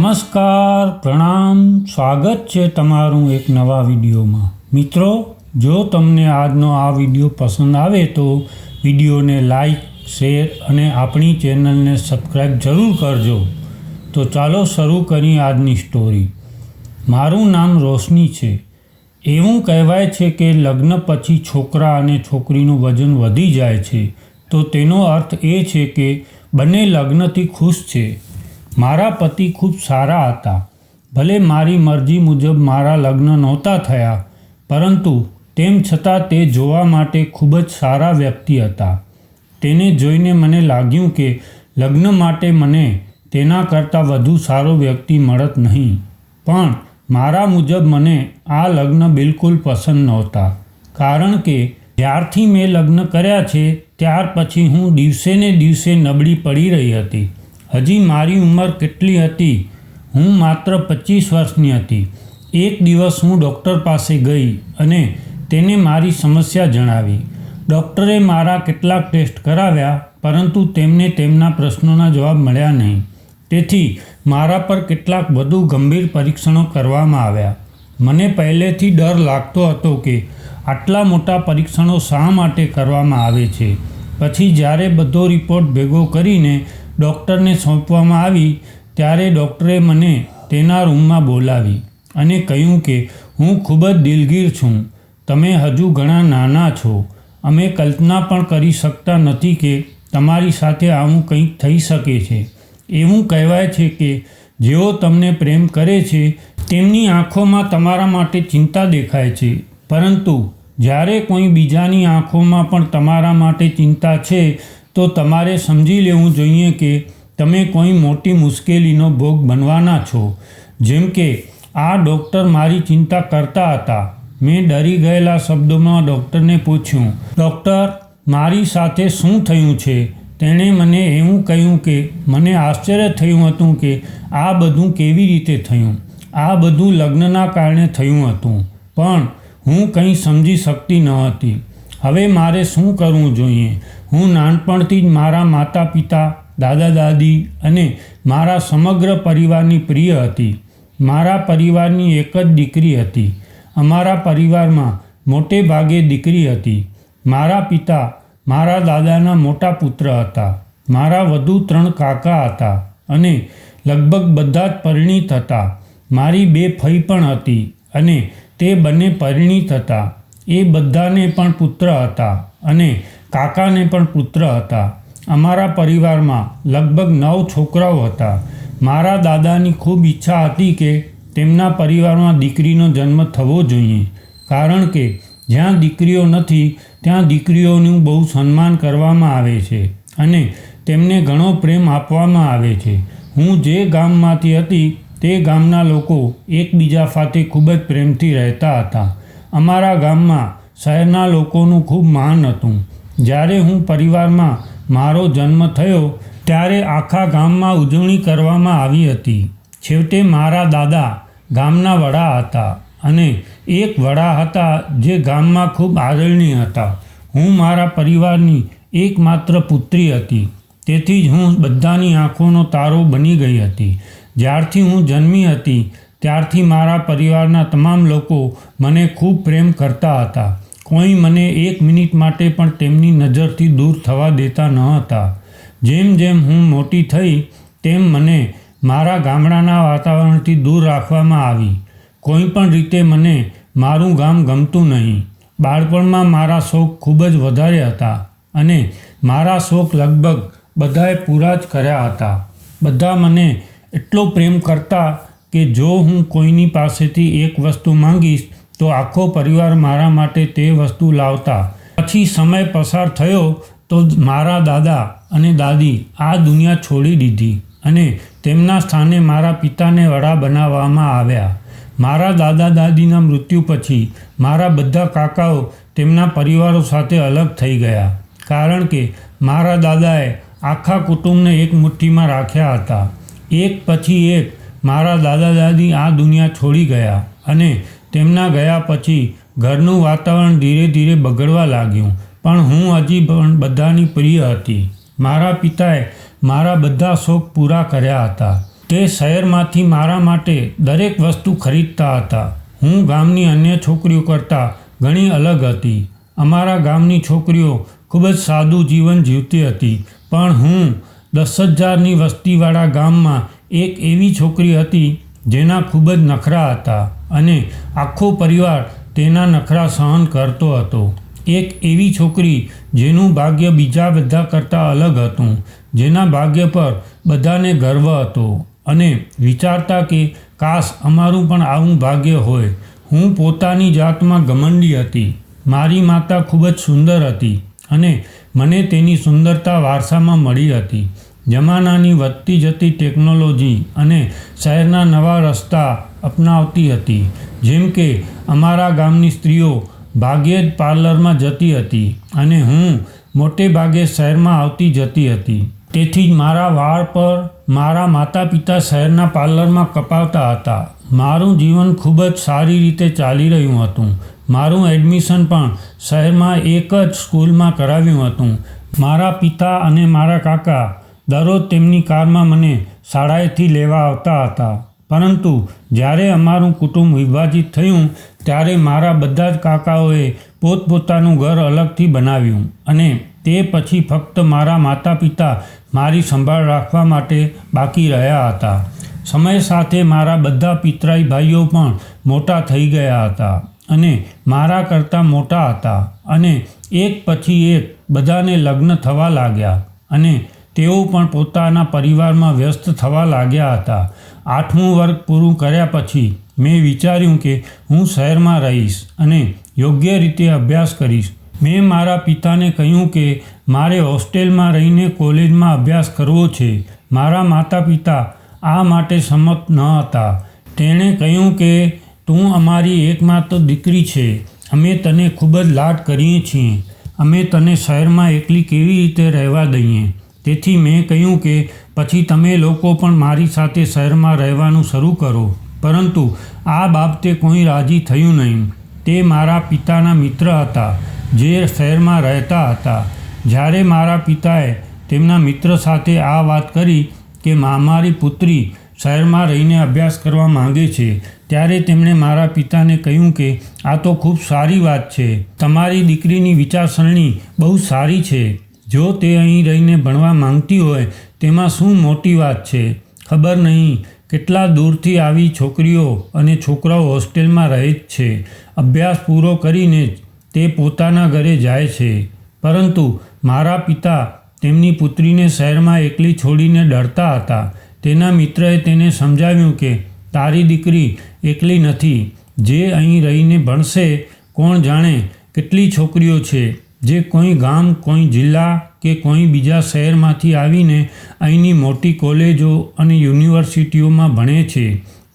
નમસ્કાર, પ્રણામ, સ્વાગત છે તમારું એક નવા વિડીયોમાં। મિત્રો, જો તમને આજનો આ વિડીયો પસંદ આવે તો વિડીયોને લાઈક, શેર અને આપણી ચેનલને સબસ્ક્રાઈબ જરૂર કરજો। તો ચાલો શરૂ કરીએ આજની સ્ટોરી। મારું નામ રોશની છે। એવું કહેવાય છે કે લગ્ન પછી છોકરા અને છોકરીનું વજન વધી જાય છે તો તેનો અર્થ એ છે કે બંને લગ્નથી ખુશ છે। મારા પતિ ખૂબ સારા હતા। ભલે મારી મરજી મુજબ મારા લગ્ન નહોતા થયા, પરંતુ તેમ છતાં તે જોવા માટે ખૂબ જ સારા વ્યક્તિ હતા। તેને જોઈને મને લાગ્યું કે લગ્ન માટે મને તેના કરતાં વધુ સારો વ્યક્તિ મળત નહીં। પણ મારા મુજબ મને આ લગ્ન બિલકુલ પસંદ નહોતા, કારણ કે જ્યારથી મેં લગ્ન કર્યા છે ત્યાર પછી હું દિવસે ને દિવસે નબળી પડી રહી હતી। હજી મારી ઉંમર કેટલી હતી? હું માત્ર 25 વર્ષની હતી। એક દિવસ હું ડૉક્ટર પાસે ગઈ અને તેને મારી સમસ્યા જણાવી। ડૉક્ટરે મારા કેટલાક ટેસ્ટ કરાવ્યા, પરંતુ તેમને તેમના પ્રશ્નોના જવાબ મળ્યા નહીં। તેથી મારા પર કેટલાક વધુ ગંભીર પરીક્ષણો કરવામાં આવ્યા। મને પહેલેથી ડર લાગતો હતો કે આટલા મોટા પરીક્ષણો શા માટે કરવામાં આવે છે। પછી જ્યારે બધો રિપોર્ટ ભેગો કરીને ડૉક્ટરને સોંપવામાં આવી ત્યારે ડૉક્ટરે મને તેના રૂમમાં બોલાવી અને કહ્યું કે હું ખૂબ જ દિલગીર છું। તમે હજુ ઘણા નાના છો। અમે કલ્પના પણ કરી શકતા નથી કે તમારી સાથે આવું કંઈક થઈ શકે છે। એવું કહેવાય છે કે જેઓ તમને પ્રેમ કરે છે તેમની આંખોમાં તમારા માટે ચિંતા દેખાય છે, પરંતુ જ્યારે કોઈ બીજાની આંખોમાં પણ તમારા માટે ચિંતા છે તો તમારે સમજી લેવું જોઈએ કે તમે કોઈ મોટી મુશ્કેલીનો ભોગ બનવાના છો। જેમ કે આ ડૉક્ટર મારી ચિંતા કરતા હતા। મેં ડરી ગયેલા શબ્દોમાં ડૉક્ટરને પૂછ્યું, ડૉક્ટર, મારી સાથે શું થયું છે? તેણે મને એવું કહ્યું કે મને આશ્ચર્ય થયું હતું કે આ બધું કેવી રીતે થયું। આ બધું લગ્નના કારણે થયું હતું, પણ હું કંઈ સમજી શકતી ન હતી। હવે મારે શું કરવું જોઈએ? હું નાનપણથી જ મારા માતા પિતા, દાદા દાદી અને મારા સમગ્ર પરિવારની પ્રિય હતી। મારા પરિવારની એક જ દીકરી હતી। અમારા પરિવારમાં મોટે ભાગે દીકરી હતી। મારા પિતા મારા દાદાના મોટા પુત્ર હતા। મારા વધુ 3 કાકા હતા અને લગભગ બધા જ પરિણીત હતા। મારી 2 ફઈ પણ હતી અને તે બંને પરિણીત હતા। એ બધાને પણ પુત્ર હતા અને કાકાને પણ પુત્ર હતા। અમારા પરિવારમાં લગભગ 9 છોકરાઓ હતા। મારા દાદાની ખૂબ ઈચ્છા હતી કે તેમના પરિવારમાં દીકરીનો જન્મ થવો જોઈએ, કારણ કે જ્યાં દીકરીઓ નથી ત્યાં દીકરીઓનું બહુ સન્માન કરવામાં આવે છે અને તેમને ઘણો પ્રેમ આપવામાં આવે છે। હું જે ગામમાંથી હતી તે ગામના લોકો એકબીજા સાથે ખૂબ જ પ્રેમથી રહેતા હતા। અમારા ગામમાં શહેરના લોકોનું ખૂબ માન હતું। જ્યારે હું પરિવારમાં મારો જન્મ થયો ત્યારે આખા ગામમાં ઉજવણી કરવામાં આવી હતી। છેવટે મારા દાદા ગામના વડા હતા અને એક વડા હતા જે ગામમાં ખૂબ આદરણીય હતા। હું મારા પરિવારની એકમાત્ર પુત્રી હતી, તેથી જ હું બધાની આંખોનો તારો બની ગઈ હતી। જ્યારથી હું જન્મી હતી ત્યારથી મારા પરિવારના તમામ લોકો મને ખૂબ પ્રેમ કરતા હતા। કોઈ મને 1 મિનિટ માટે પણ તેમની નજરથી દૂર થવા દેતા ન હતા। જેમ જેમ હું મોટી થઈ તેમ મને મારા ગામડાના વાતાવરણથી દૂર રાખવામાં આવી। કોઈ પણ રીતે મને મારું ગામ ગમતું નહીં। બાળપણમાં મારા શોખ ખૂબ જ વધારે હતા અને મારા શોખ લગભગ બધાએ પૂરા જ કર્યા હતા। બધા મને એટલો પ્રેમ કરતા કે જો હું કોઈની પાસેથી એક વસ્તુ માંગીશ તો આખો પરિવાર મારા માટે તે વસ્તુ લાવતા। પછી સમય પસાર થયો તો મારા દાદા અને દાદી આ દુનિયા છોડી દીધી અને તેમના સ્થાને મારા પિતાને વડા બનાવવામાં આવ્યા। મારા દાદા દાદીના મૃત્યુ પછી મારા બધા કાકાઓ તેમના પરિવારો સાથે અલગ થઈ ગયા, કારણ કે મારા દાદાએ આખા કુટુંબને એક મુઠ્ઠીમાં રાખ્યા હતા। એક પછી એક મારા દાદા દાદી આ દુનિયા છોડી ગયા અને તેમના ગયા પછી ઘરનું વાતાવરણ ધીરે ધીરે બગડવા લાગ્યું, પણ હું હજી પણ બધાની પ્રિય હતી। મારા પિતાએ મારા બધા શોખ પૂરા કર્યા હતા। તે શહેરમાંથી મારા માટે દરેક વસ્તુ ખરીદતા હતા. હું ગામની અન્ય છોકરીઓ કરતાં ઘણી અલગ હતી. અમારા ગામની છોકરીઓ ખૂબ જ સાદું જીવન જીવતી હતી, પણ હું 10,000ની વસ્તીવાળા ગામમાં એક એવી છોકરી હતી જેના ખૂબ જ નખરા હતા અને આખો પરિવાર તેના નખરા સહન કરતો હતો. એક એવી છોકરી જેનું ભાગ્ય બીજા બધા કરતાં અલગ હતું, જેના ભાગ્ય પર બધાને ગર્વ હતો અને વિચારતા કે કાશ અમારું પણ આવું ભાગ્ય હોય. હું પોતાની જાતમાં ઘમંડી હતી. મારી માતા ખૂબ જ સુંદર હતી અને મને તેની સુંદરતા વારસામાં મળી હતી. જમાનાની વધતી જતી ટેકનોલોજી અને શહેરના નવા રસ્તા અપનાવતી હતી. જેમ કે અમારા ગામની સ્ત્રીઓ ભાગ્યે જ પાર્લરમાં જતી હતી અને હું મોટે ભાગે શહેરમાં આવતી જતી હતી. તેથી જ મારા વાળ પર મારા માતા પિતા શહેરના પાર્લરમાં કપાવતા હતા. મારું જીવન ખૂબ જ સારી રીતે ચાલી રહ્યું હતું. મારું એડમિશન પણ શહેરમાં એક જ સ્કૂલમાં કરાવ્યું હતું. મારા પિતા અને મારા કાકા દરરોજ તેમની કારમાં મને શાળાએથી લેવા આવતા હતા. પરંતુ જ્યારે અમારું કુટુંબ વિભાજિત થયું ત્યારે મારા બધા જ કાકાઓએ પોતપોતાનું ઘર અલગથી બનાવ્યું અને તે પછી ફક્ત મારા માતા પિતા મારી સંભાળ રાખવા માટે બાકી રહ્યા હતા. સમય સાથે મારા બધા પિતરાઈ ભાઈઓ પણ મોટા થઈ ગયા હતા અને મારા કરતાં મોટા હતા અને એક પછી એક બધાને લગ્ન થવા લાગ્યા અને તેઓ પણ પોતાના પરિવારમાં વ્યસ્ત થવા લાગ્યા હતા. 8મું વર્ગ પૂરું કર્યા પછી મેં વિચાર્યું કે હું શહેરમાં રહીશ અને યોગ્ય રીતે અભ્યાસ કરીશ. મેં મારા પિતાને કહ્યું કે મારે હોસ્ટેલમાં રહીને કોલેજમાં અભ્યાસ કરવો છે. મારા માતા પિતા આ માટે સંમત ન હતા. તેણે કહ્યું કે તું અમારી એકમાત્ર દીકરી છે. અમે તને ખૂબ જ લાડ કરીએ છીએ. અમે તને શહેરમાં એકલી કેવી રીતે રહેવા દઈએ? તેથી મેં કહ્યું કે પછી તમે લોકો પણ મારી સાથે શહેરમાં રહેવાનું શરૂ કરો. પરંતુ આ બાબતે કોઈ રાજી થયું નહીં. તે મારા પિતાના મિત્ર હતા જે શહેરમાં રહેતા હતા. જ્યારે મારા પિતાએ તેમના મિત્ર સાથે આ વાત કરી કે અમારી પુત્રી શહેરમાં રહીને અભ્યાસ કરવા માંગે છે, ત્યારે તેમણે મારા પિતાને કહ્યું કે આ તો ખૂબ સારી વાત છે. તમારી દીકરીની વિચારસરણી બહુ સારી છે. જો તે અહીં રહીને ભણવા માંગતી હોય તેમાં શું મોટી વાત છે? ખબર નહીં કેટલા દૂરથી આવી છોકરીઓ અને છોકરાઓ હોસ્ટેલમાં રહે જ છે. અભ્યાસ પૂરો કરીને જ તે પોતાના ઘરે જાય છે. પરંતુ મારા પિતા તેમની પુત્રીને શહેરમાં એકલી છોડીને ડરતા હતા. તેના મિત્રએ તેને સમજાવ્યું કે તારી દીકરી એકલી નથી. જે અહીં રહીને ભણશે. કોણ જાણે કેટલી છોકરીઓ છે જે કોઈ ગામ, કોઈ જિલ્લા કે કોઈ બીજા શહેરમાંથી આવીને અહીંની મોટી કોલેજો અને યુનિવર્સિટીઓમાં ભણે છે.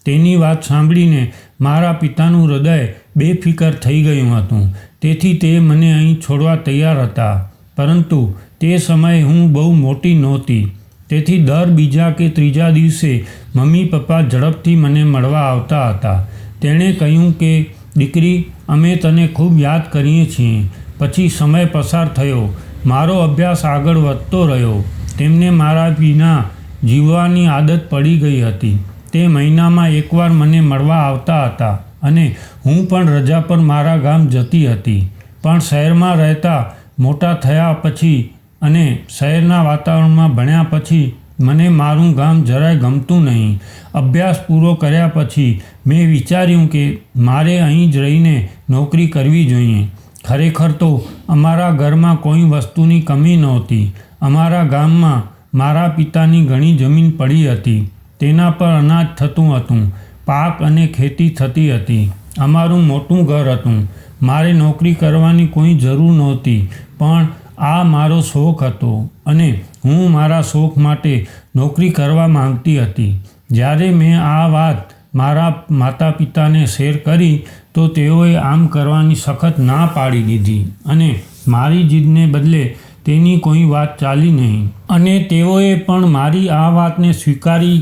તેની વાત સાંભળીને મારા પિતાનું હૃદય બેફિકર થઈ ગયું હતું. તેથી તે મને અહીં છોડવા તૈયાર હતા. પરંતુ તે સમયે હું બહુ મોટી નહોતી. તેથી દર બીજા કે ત્રીજા દિવસે મમ્મી પપ્પા ઝડપથી મને મળવા આવતા હતા. તેણે કહ્યું કે દીકરી, અમે તને ખૂબ યાદ કરીએ છીએ. પછી સમય પસાર થયો. મારો અભ્યાસ આગળ વધતો રહ્યો. તેમને મારા વિના જીવવાની આદત પડી ગઈ હતી. તે મહિનામાં એકવાર મને મળવા આવતા હતા અને હું પણ રજા પર મારા ગામ જતી હતી. પણ શહેરમાં રહેતા મોટા થયા પછી અને શહેરના વાતાવરણમાં ભણ્યા પછી મને મારું ગામ જરાય ગમતું નહીં. અભ્યાસ પૂરો કર્યા પછી મેં વિચાર્યું કે મારે અહીં જ રહીને નોકરી કરવી જોઈએ. ખરેખર તો અમારા ઘરમાં કોઈ વસ્તુની કમી નહોતી. અમારા ગામમાં મારા પિતાની ઘણી જમીન પડી હતી. તેના પર અનાજ થતું હતું. પાક અને ખેતી થતી હતી. અમારું મોટું ઘર હતું. મારે નોકરી કરવાની કોઈ જરૂર નહોતી. પણ આ મારો શોખ હતો અને હું મારા શોખ માટે નોકરી કરવા માંગતી હતી. જ્યારે મેં આ વાત મારા માતા પિતાને શેર કરી તો તેઓએ આમ કરવાની સખત ના પાડી દીધી અને મારી જીદને બદલે તેની કોઈ વાત ચાલી નહીં અને તેઓએ પણ મારી આ વાતને સ્વીકારી.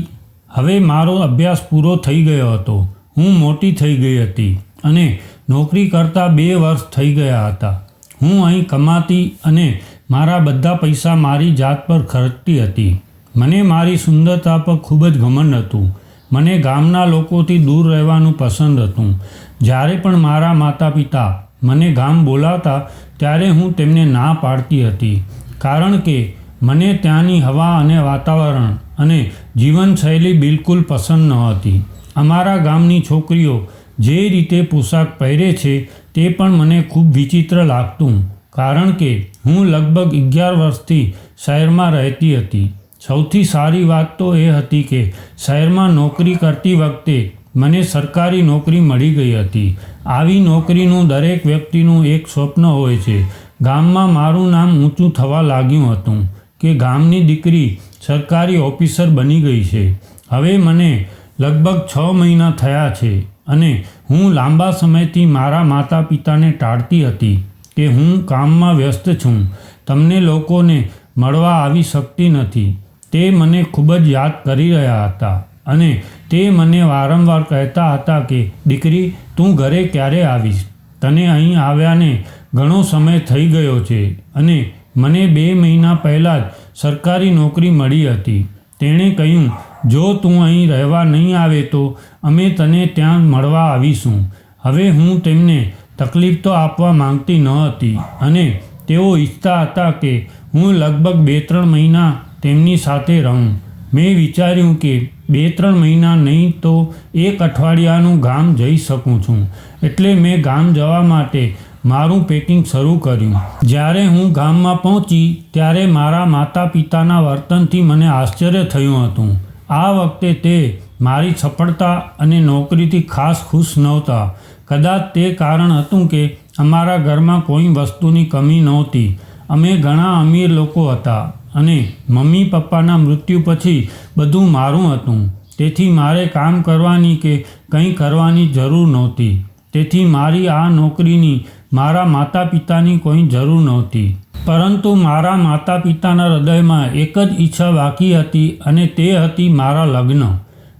હવે મારો અભ્યાસ પૂરો થઈ ગયો હતો. હું મોટી થઈ ગઈ હતી અને નોકરી કરતાં 2 વર્ષ થઈ ગયા હતા. હું અહીં કમાતી અને મારા બધા પૈસા મારી જાત પર ખર્ચતી હતી. મને મારી સુંદરતા પર ખૂબ જ ઘમંડ હતું. મને ગામના લોકોથી દૂર રહેવાનું પસંદ હતું. જ્યારે પણ મારા માતા પિતા મને ગામ બોલાવતા ત્યારે હું તેમને ના પાડતી હતી, કારણ કે મને ત્યાંની હવા અને વાતાવરણ અને જીવનશૈલી બિલકુલ પસંદ નહોતી. અમારા ગામની છોકરીઓ જે રીતે પોશાક પહેરે છે તે પણ મને ખૂબ વિચિત્ર લાગતું, કારણ કે હું લગભગ 11 વર્ષથી શહેરમાં રહેતી હતી. સૌથી સારી વાત તો એ હતી કે શહેરમાં નોકરી કરતી વખતે મને સરકારી નોકરી મળી ગઈ હતી. આવી નોકરીનું દરેક વ્યક્તિનું એક સ્વપ્ન હોય છે. ગામમાં મારું નામ ઊંચું થવા લાગ્યું હતું કે ગામની દીકરી સરકારી ઓફિસર બની ગઈ છે. હવે મને લગભગ 6 મહિના થયા છે અને હું લાંબા સમયથી મારા માતા પિતાને ટાળતી હતી કે હું કામમાં વ્યસ્ત છું, તમને લોકોને મળવા આવી શકતી નથી. તે મને ખૂબ જ યાદ કરી રહ્યા હતા અને તે મને વારંવાર કહેતા હતા કે દીકરી, તું ઘરે ક્યારે આવીશ? તને અહીં આવ્યાને ઘણો સમય થઈ ગયો છે. અને મને 2 મહિના પહેલાં જ સરકારી નોકરી મળી હતી. તેણે કહ્યું, જો તું અહીં રહેવા નહીં આવે તો અમે તને ત્યાં મળવા આવીશું. હવે હું તેમને તકલીફ તો આપવા માંગતી ન હતી અને તેઓ ઈચ્છતા હતા કે હું લગભગ 2-3 મહિના તેમની સાથે રહું. મેં વિચાર્યું કે 2-3 મહિના નહીં તો 1 અઠવાડિયાનું ગામ જઈ શકું છું. એટલે મેં ગામ જવા માટે મારું પેકિંગ શરૂ કર્યું. જ્યારે હું ગામમાં પહોંચી ત્યારે મારા માતા પિતાના વર્તનથી મને આશ્ચર્ય થયું હતું. આ વખતે તે મારી સફળતા અને નોકરીથી ખાસ ખુશ નહોતા. કદાચ તે કારણ હતું કે અમારા ઘરમાં કોઈ વસ્તુની કમી નહોતી. અમે ઘણા અમીર લોકો હતા અને મમ્મી પપ્પાના મૃત્યુ પછી બધું મારું હતું. તેથી મારે કામ કરવાની કે કંઈ કરવાની જરૂર નહોતી. તેથી મારી આ નોકરીની મારા માતા પિતાની કોઈ જરૂર નહોતી. પરંતુ મારા માતા પિતાના હૃદયમાં એક જ ઈચ્છા બાકી હતી અને તે હતી મારા લગ્ન.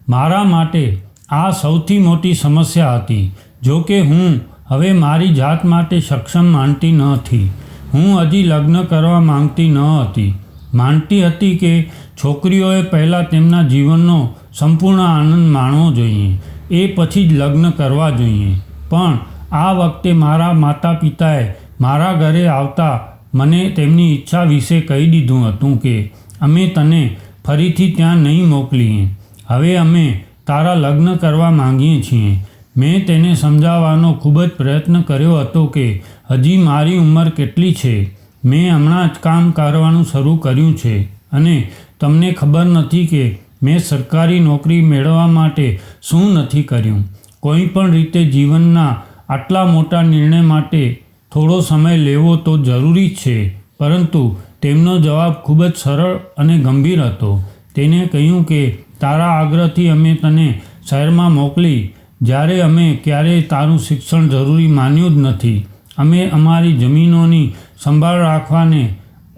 મારા માટે આ સૌથી મોટી સમસ્યા હતી. જો કે હું હવે મારી જાત માટે સક્ષમ માનતી ન હતી. હું હજી લગ્ન કરવા માંગતી ન હતી. માનતી હતી કે છોકરીઓએ પહેલાં તેમના જીવનનો સંપૂર્ણ આનંદ માણવો જોઈએ, એ પછી જ લગ્ન કરવા જોઈએ. પણ આ વખતે મારા માતા પિતાએ મારા ઘરે આવતા મને તેમની ઈચ્છા વિશે કહી દીધું હતું કે અમે તને ફરીથી ત્યાં નહીં મોકલીએ. હવે અમે તારા લગ્ન કરવા માંગીએ છીએ. મેં તેને સમજાવવાનો ખૂબ જ પ્રયત્ન કર્યો હતો કે હજી મારી ઉંમર કેટલી છે. મેં હમણાં જ કામ કરવાનું શરૂ કર્યું છે અને તમને ખબર નથી કે મેં સરકારી નોકરી મેળવવા માટે શું નથી કર્યું. કોઈ પણ રીતે જીવનના આટલા મોટા નિર્ણય માટે થોડો સમય લેવો તો જરૂરી છે. પરંતુ તેમનો જવાબ ખૂબ જ સરળ અને ગંભીર હતો. તેને કહ્યું કે તારા આગ્રહથી અમે તને શહેરમાં મોકલી જ્યારે અમે ક્યારેય તારું શિક્ષણ જરૂરી માન્યું જ નથી. અમે અમારી જમીનોની સંભાળ રાખવાને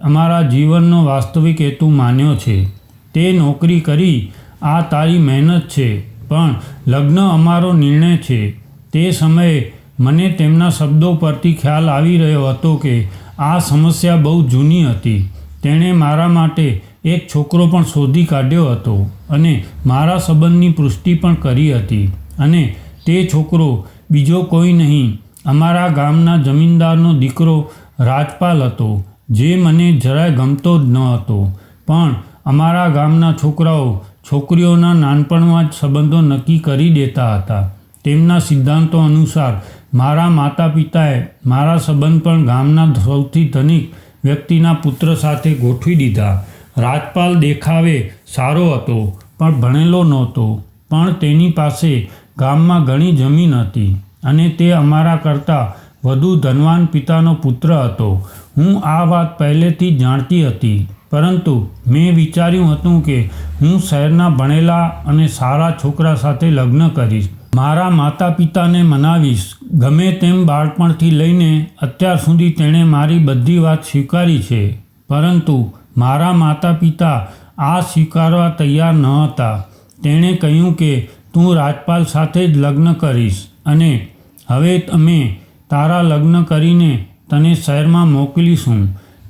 અમારા જીવનનો વાસ્તવિક હેતુ માન્યો છે. તે નોકરી કરી આ તારી મહેનત છે, પણ લગ્ન અમારો નિર્ણય છે. તે સમયે મને તેમના શબ્દો પરથી ખ્યાલ આવી રહ્યો હતો કે આ સમસ્યા બહુ જૂની હતી. તેણે મારા માટે એક છોકરો પણ શોધી કાઢ્યો હતો અને મારા સંબંધની પુષ્ટિ પણ કરી હતી. અને તે છોકરો બીજો કોઈ નહીં, અમારા ગામના જમીનદારનો દીકરો રાજપાલ હતો, જે મને જરાય ગમતો જ ન હતો. પણ અમારા ગામના છોકરાઓ છોકરીઓના નાનપણમાં જ સંબંધો નક્કી કરી દેતા હતા. તેમના સિદ્ધાંતો અનુસાર મારા માતા પિતાએ મારા સંબંધ પણ ગામના સૌથી ધનિક વ્યક્તિના પુત્ર સાથે ગોઠવી દીધા. રાજપાલ દેખાવે સારો હતો, પણ ભણેલો નહોતો. પણ તેની પાસે ગામમાં ઘણી જમીન હતી અને તે અમારા કરતાં વધુ ધનવાન પિતાનો પુત્ર હતો. હું આ વાત પહેલેથી જ જાણતી હતી, પરંતુ મેં વિચાર્યું હતું કે હું શહેરના ભણેલા અને સારા છોકરા સાથે લગ્ન કરીશ. મારા માતા પિતાને મનાવીશ. ગમે તેમ બાળપણથી લઈને અત્યાર સુધી તેણે મારી બધી વાત સ્વીકારી છે. પરંતુ મારા માતા પિતા આ સ્વીકારવા તૈયાર ન હતા. તેણે કહ્યું કે તું રાજપાલ સાથે જ લગ્ન કરીશ અને હવે અમે તારા લગ્ન કરીને તને શહેરમાં મોકલીશું.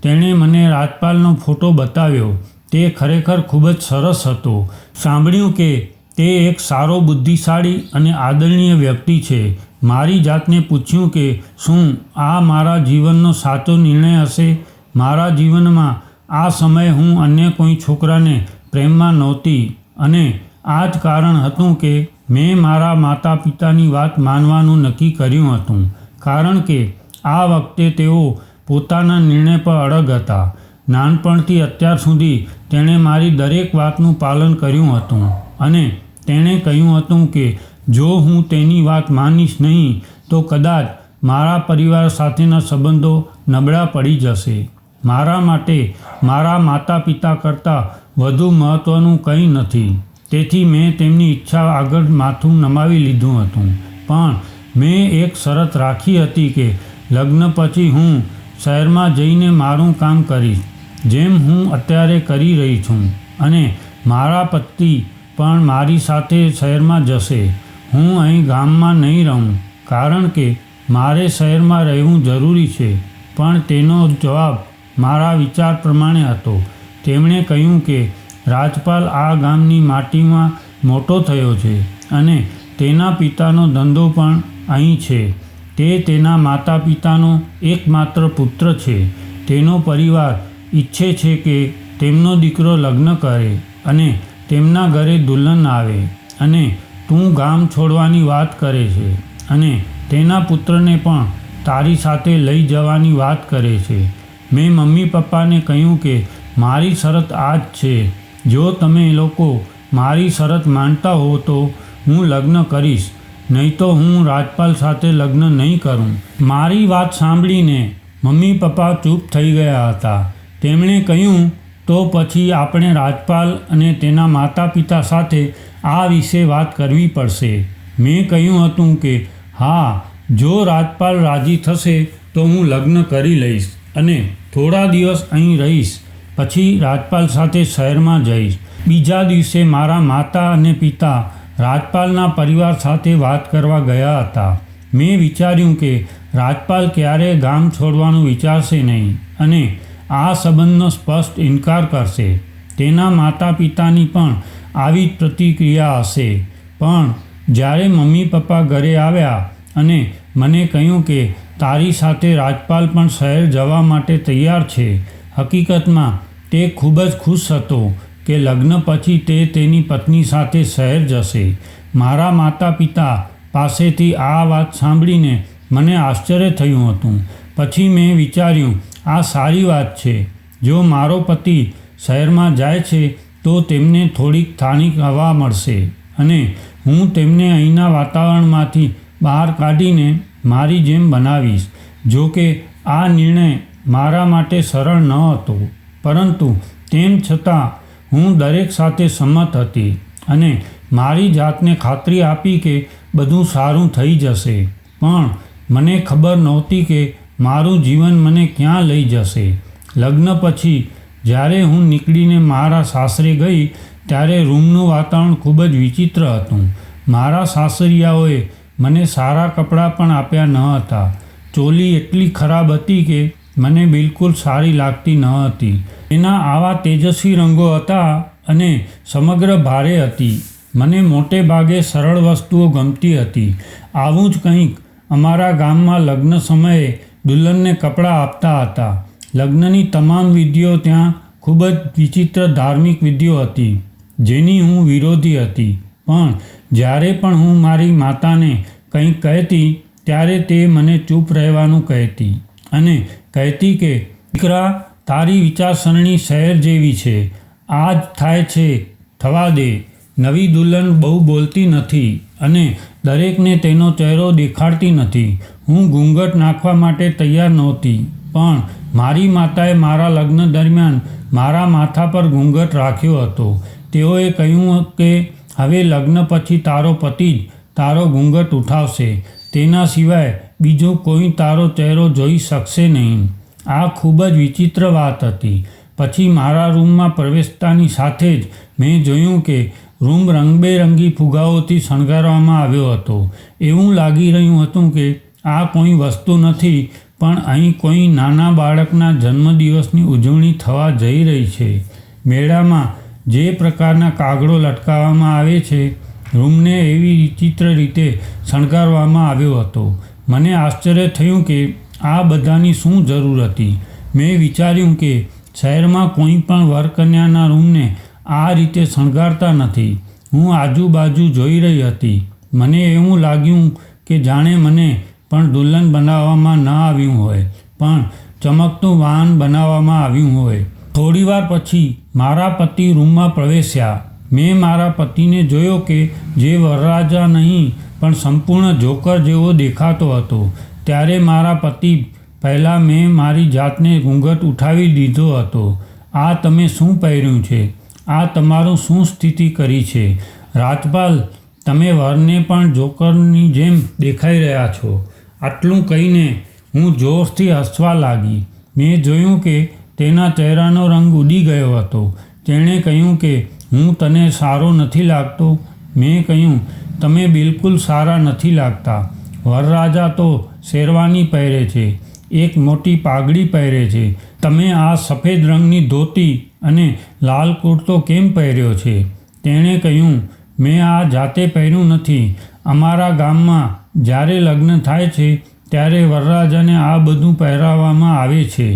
તેણે મને રાજપાલનો ફોટો બતાવ્યો. તે ખરેખર ખૂબ જ સરસ હતો. સાંભળ્યું કે તે એક સારો બુદ્ધિશાળી અને આદરણીય વ્યક્તિ છે. મારી જાતને પૂછ્યું કે શું આ મારા જીવનનો સાચો નિર્ણય હશે? મારા જીવનમાં આ સમયે હું અન્ય કોઈ છોકરાને પ્રેમમાં નહોતી અને આ જ કારણ હતું કે મેં મારા માતા પિતાની વાત માનવાનું નક્કી કર્યું હતું, કારણ કે આ વખતે તેઓ પોતાના નિર્ણય પર અડગ હતા. નાનપણથી અત્યાર સુધી તેણે મારી દરેક વાતનું પાલન કર્યું હતું અને તેણે કહ્યું હતું કે જો હું તેની વાત માનીશ નહીં તો કદાચ મારા પરિવાર સાથેના સંબંધો નબળા પડી જશે. મારા માટે મારા માતા પિતા કરતાં વધુ મહત્ત્વનું કંઈ નથી. તેથી મેં તેમની ઈચ્છા આગળ માથું નમાવી લીધું હતું. પણ મેં એક શરત રાખી હતી કે લગ્ન પછી હું શહેરમાં જઈને મારું કામ કરીશ, જેમ હું અત્યારે કરી રહી છું, અને મારા પતિ પણ મારી સાથે શહેરમાં જશે. હું અહીં ગામમાં નહીં રહું, કારણ કે મારે શહેરમાં રહેવું જરૂરી છે. પણ તેનો જવાબ મારા વિચાર પ્રમાણે હતો. તેમણે કહ્યું કે રાજપાલ આ ગામની માટીમાં મોટો થયો છે અને તેના પિતાનો ધંધો પણ અહીં છે. તે તેના માતા પિતાનો એકમાત્ર પુત્ર છે. તેનો પરિવાર ઈચ્છે છે કે તેમનો દીકરો લગ્ન કરે અને તેમના ઘરે દુલ્હન આવે, અને તું ગામ છોડવાની વાત કરે છે અને તેના પુત્રને પણ તારી સાથે લઈ જવાની વાત કરે છે. મેં મમ્મી પપ્પાને કહ્યું કે મારી શરત આ જ છે. જો તમે લોકો મારી શરત માનતા હો તો હું લગ્ન કરીશ, નહીં તો હું રાજપાલ સાથે લગ્ન નહીં કરું. મારી વાત સાંભળીને મમ્મી પપ્પા ચૂપ થઈ ગયા હતા. તેમણે કહ્યું, તો પછી આપણે રાજપાલ અને તેના માતા પિતા સાથે આ વિશે વાત કરવી પડશે. મેં કહ્યું હતું કે હા, જો રાજપાલ રાજી થશે તો હું લગ્ન કરી લઈશ અને થોડા દિવસ અહીં રહીશ. પછી રાજપાલ સાથે શહેરમાં જઈશ. બીજા દિવસે મારા માતા અને પિતા રાજપાલના પરિવાર સાથે વાત કરવા ગયા હતા. મેં વિચાર્યું કે રાજપાલ ક્યારેય ગામ છોડવાનું વિચારશે નહીં અને આ સંબંધનો સ્પષ્ટ ઇનકાર કરશે. તેના માતા પિતાની પણ આવી જ પ્રતિક્રિયા હશે. પણ જ્યારે મમ્મી પપ્પા ઘરે આવ્યા અને મને કહ્યું કે તારી સાથે રાજપાલ પણ શહેર જવા માટે તૈયાર છે, હકીકતમાં તે ખૂબ જ ખુશ હતો કે લગ્ન પછી તે તેની પત્ની સાથે શહેર જશે. મારા માતા પિતા પાસેથી આ વાત સાંભળીને મને આશ્ચર્ય થયું હતું. પછી મેં વિચાર્યું, આ સારી વાત છે. જો મારો પતિ શહેરમાં જાય છે તો તેમને થોડીક સ્થાનિક હવા મળશે અને હું તેમને અહીંના વાતાવરણમાંથી બહાર કાઢીને મારી જેમ બનાવીશ. જો કે આ નિર્ણય મારા માટે સરળ ન હતો, પરંતુ તેમ છતાં હું દરેક સાથે સંમત હતી અને મારી જાતને ખાતરી આપી કે બધું સારું થઈ જશે. પણ મને ખબર નહોતી કે મારું જીવન મને ક્યાં લઈ જશે. લગ્ન પછી જ્યારે હું નીકળીને મારા સાસરે ગઈ ત્યારે રૂમનું વાતાવરણ ખૂબ જ વિચિત્ર હતું. મારા સાસરિયાઓએ મને સારા કપડાં પણ આપ્યા ન હતા. ચોલી એટલી ખરાબ હતી કે મને બિલકુલ સારી લાગતી ન હતી. એના આવા તેજસ્વી રંગો હતા અને સમગ્ર ભારે હતી. મને મોટે ભાગે સરળ વસ્તુઓ ગમતી હતી. આવું જ કંઈક અમારા ગામમાં લગ્ન સમયે દુલ્હનને કપડાં આપતા હતા. લગ્નની તમામ વિધિઓ ત્યાં ખૂબ જ વિચિત્ર ધાર્મિક વિધિઓ હતી જેની હું વિરોધી હતી. પણ જ્યારે પણ હું મારી માતાને કંઈક કહેતી ત્યારે તે મને ચૂપ રહેવાનું કહેતી અને કહેતી કે દીકરા, તારી વિચારસરણી શહેર જેવી છે. આ જ થાય છે, થવા દે. નવી દુલ્હન બહુ બોલતી નથી અને દરેકને તેનો ચહેરો દેખાડતી નથી. હું ઘૂંઘટ નાખવા માટે તૈયાર નહોતી, પણ મારી માતાએ મારા લગ્ન દરમિયાન મારા માથા પર ઘૂંઘટ રાખ્યો હતો. તેઓએ કહ્યું કે હવે લગ્ન પછી તારો પતિ જ તારો ઘૂંઘટ ઉઠાવશે. તેના સિવાય બીજો કોઈ તારો ચહેરો જોઈ શકશે નહીં. આ ખૂબ જ વિચિત્ર વાત હતી. પછી મારા રૂમમાં પ્રવેશતાની સાથે જ મેં જોયું કે રૂમ રંગબેરંગી ફુગ્ગાઓથી શણગારવામાં આવ્યો હતો. એવું લાગી રહ્યું હતું કે આ કોઈ વસ્તુ નથી, પણ અહીં કોઈ નાના બાળકના જન્મદિવસની ઉજવણી થવા જઈ રહી છે. મેળામાં જે પ્રકારના કાગડો લટકાવવામાં આવે છે, રૂમને એવી વિચિત્ર રીતે શણગારવામાં આવ્યો હતો. મને આશ્ચર્ય થયું કે આ બધાની શું જરૂર હતી. મેં વિચાર્યું કે શહેરમાં કોઈ પણ વરકન્યાના રૂમને આ રીતે શણગારતા નથી. હું આજુબાજુ જોઈ રહી હતી. મને એવું લાગ્યું કે જાણે મને પણ દુલ્હન બનાવવામાં ન આવ્યું હોય, પણ ચમકતું વાહન બનાવવામાં આવ્યું હોય. થોડીવાર પછી મારા પતિ રૂમમાં પ્રવેશ્યા. મેં મારા પતિને જોયો કે જે વરરાજા નહીં પણ સંપૂર્ણ જોકર જેવો દેખાતો હતો. ત્યારે મારા પતિ પહેલાં મેં મારી જાતને ઘૂંઘટ ઉઠાવી દીધો હતો. આ તમે શું પહેર્યું છે? આ તમારું શું સ્થિતિ કરી છે? રાજપાલ, તમે વરને પણ જોકરની જેમ દેખાઈ રહ્યા છો. આટલું કહીને હું જોરથી હસવા લાગી. મેં જોયું કે તેના ચહેરાનો રંગ ઉડી ગયો હતો. તેણે કહ્યું કે હું તને સારો નથી લાગતો? મેં કહ્યું, તમે બિલકુલ સારા નથી લાગતા. વરરાજા તો શેરવાની પહેરે છે, એક મોટી પાઘડી પહેરે છે. તમે આ સફેદ રંગની ધોતી અને લાલ કુર્તો કેમ પહેર્યો છે? તેણે કહ્યું, મેં આ જાતે પહેર્યું નથી. અમારા ગામમાં જ્યારે લગ્ન થાય છે ત્યારે વરરાજાને આ બધું પહેરાવવામાં આવે છે.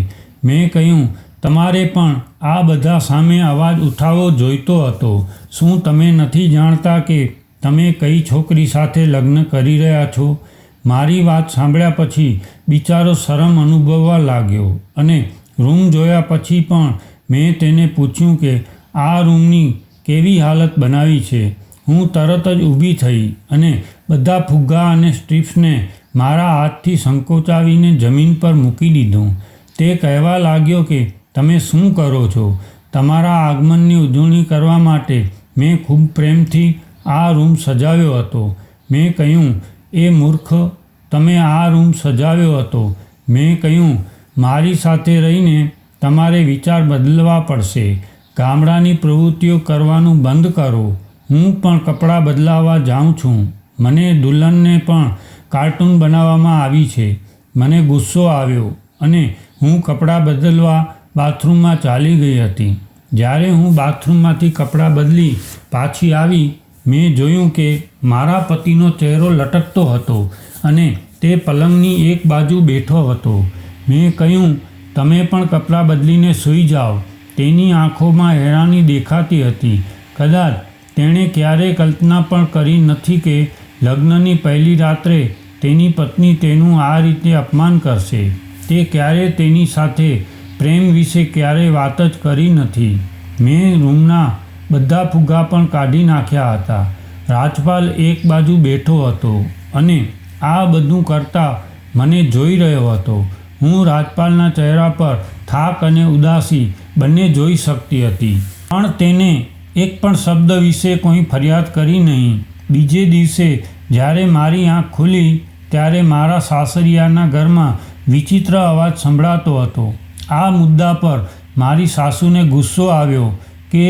મેં કહ્યું, તમારે પણ આ બધા સામે અવાજ ઉઠાવવો જોઈતો હતો. શું તમે નથી જાણતા કે તમે કઈ છોકરી સાથે લગ્ન કરી રહ્યા છો? મારી વાત સાંભળ્યા પછી બિચારો શરમ અનુભવવા લાગ્યો અને રૂમ જોયા પછી પણ મેં તેને પૂછ્યું કે આ રૂમની કેવી હાલત બનાવી છે. હું તરત જ ઊભી થઈ અને બધા ફુગ્ગા અને સ્ટ્રીપ્સને મારા હાથથી સંકોચાવીને જમીન પર મૂકી દીધું. તે કહેવા લાગ્યો કે તમે શું કરો છો? તમારા આગમનની ઉજવણી કરવા માટે મેં ખૂબ પ્રેમથી આ રૂમ સજાવ્યો હતો. મેં કહ્યું, એ મૂર્ખ, તમે આ રૂમ સજાવ્યો હતો. મેં કહ્યું, મારી સાથે રહીને તમારે વિચાર બદલવા પડશે. ગામડાની પ્રવૃત્તિઓ કરવાનું બંધ કરો. હું પણ કપડાં બદલાવવા જાઉં છું. મને દુલ્હનને પણ કાર્ટૂન બનાવવામાં આવી છે. મને ગુસ્સો આવ્યો અને હું કપડાં બદલવા બાથરૂમમાં ચાલી ગઈ હતી. જ્યારે હું બાથરૂમમાંથી કપડાં બદલી પાછી આવી, મેં જોયું કે મારા પતિનો ચહેરો લટકતો હતો અને તે પલંગની એક બાજુ બેઠો હતો. મેં કહ્યું, તમે પણ કપડાં બદલીને સૂઈ જાઓ. તેની આંખોમાં હેરાની દેખાતી હતી. કદાચ તેણે ક્યારેય કલ્પના પણ કરી નથી કે લગ્નની પહેલી રાત્રે તેની પત્ની તેનું આ રીતે અપમાન કરશે. તે ક્યારેય તેની સાથે પ્રેમ વિશે ક્યારેય વાત જ કરી નથી. મેં રૂમના બધા ફુગ્ગા પણ કાઢી નાખ્યા હતા. રાજપાલ એક બાજુ બેઠો હતો અને આ બધું કરતાં મને જોઈ રહ્યો હતો. હું રાજપાલના ચહેરા પર થાક અને ઉદાસી બંને જોઈ શકતી હતી, પણ તેને એક પણ શબ્દ વિશે કોઈ ફરિયાદ કરી નહીં. બીજે દિવસે જ્યારે મારી આંખ ખુલી ત્યારે મારા સાસરિયાના ઘરમાં વિચિત્ર અવાજ સંભળાતો હતો. આ મુદ્દા પર મારી સાસુને ગુસ્સો આવ્યો કે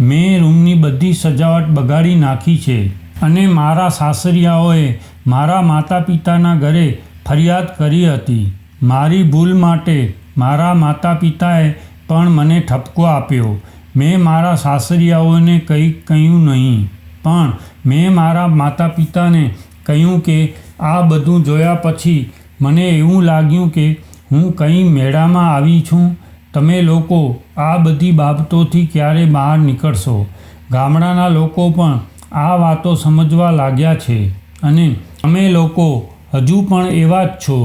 મેં રૂમની બધી સજાવટ બગાડી નાખી છે અને મારા સાસરિયાઓએ મારા માતા પિતાના ઘરે ફરિયાદ કરી હતી. મારી ભૂલ માટે મારા માતા પિતાએ પણ મને ઠપકો આપ્યો. મેં મારા સાસરિયાઓને કંઈ કહ્યું નહીં, પણ મેં મારા માતા પિતાને કહ્યું કે આ બધું જોયા પછી મને એવું લાગ્યું કે હું કંઈ મેળામાં આવી છું. તમે લોકો આ બધી બાબતોથી ક્યારે બહાર નીકળશો? ગામડાના લોકો પણ આ વાતો સમજવા લાગ્યા છે અને તમે લોકો હજુ પણ એવા જ છો.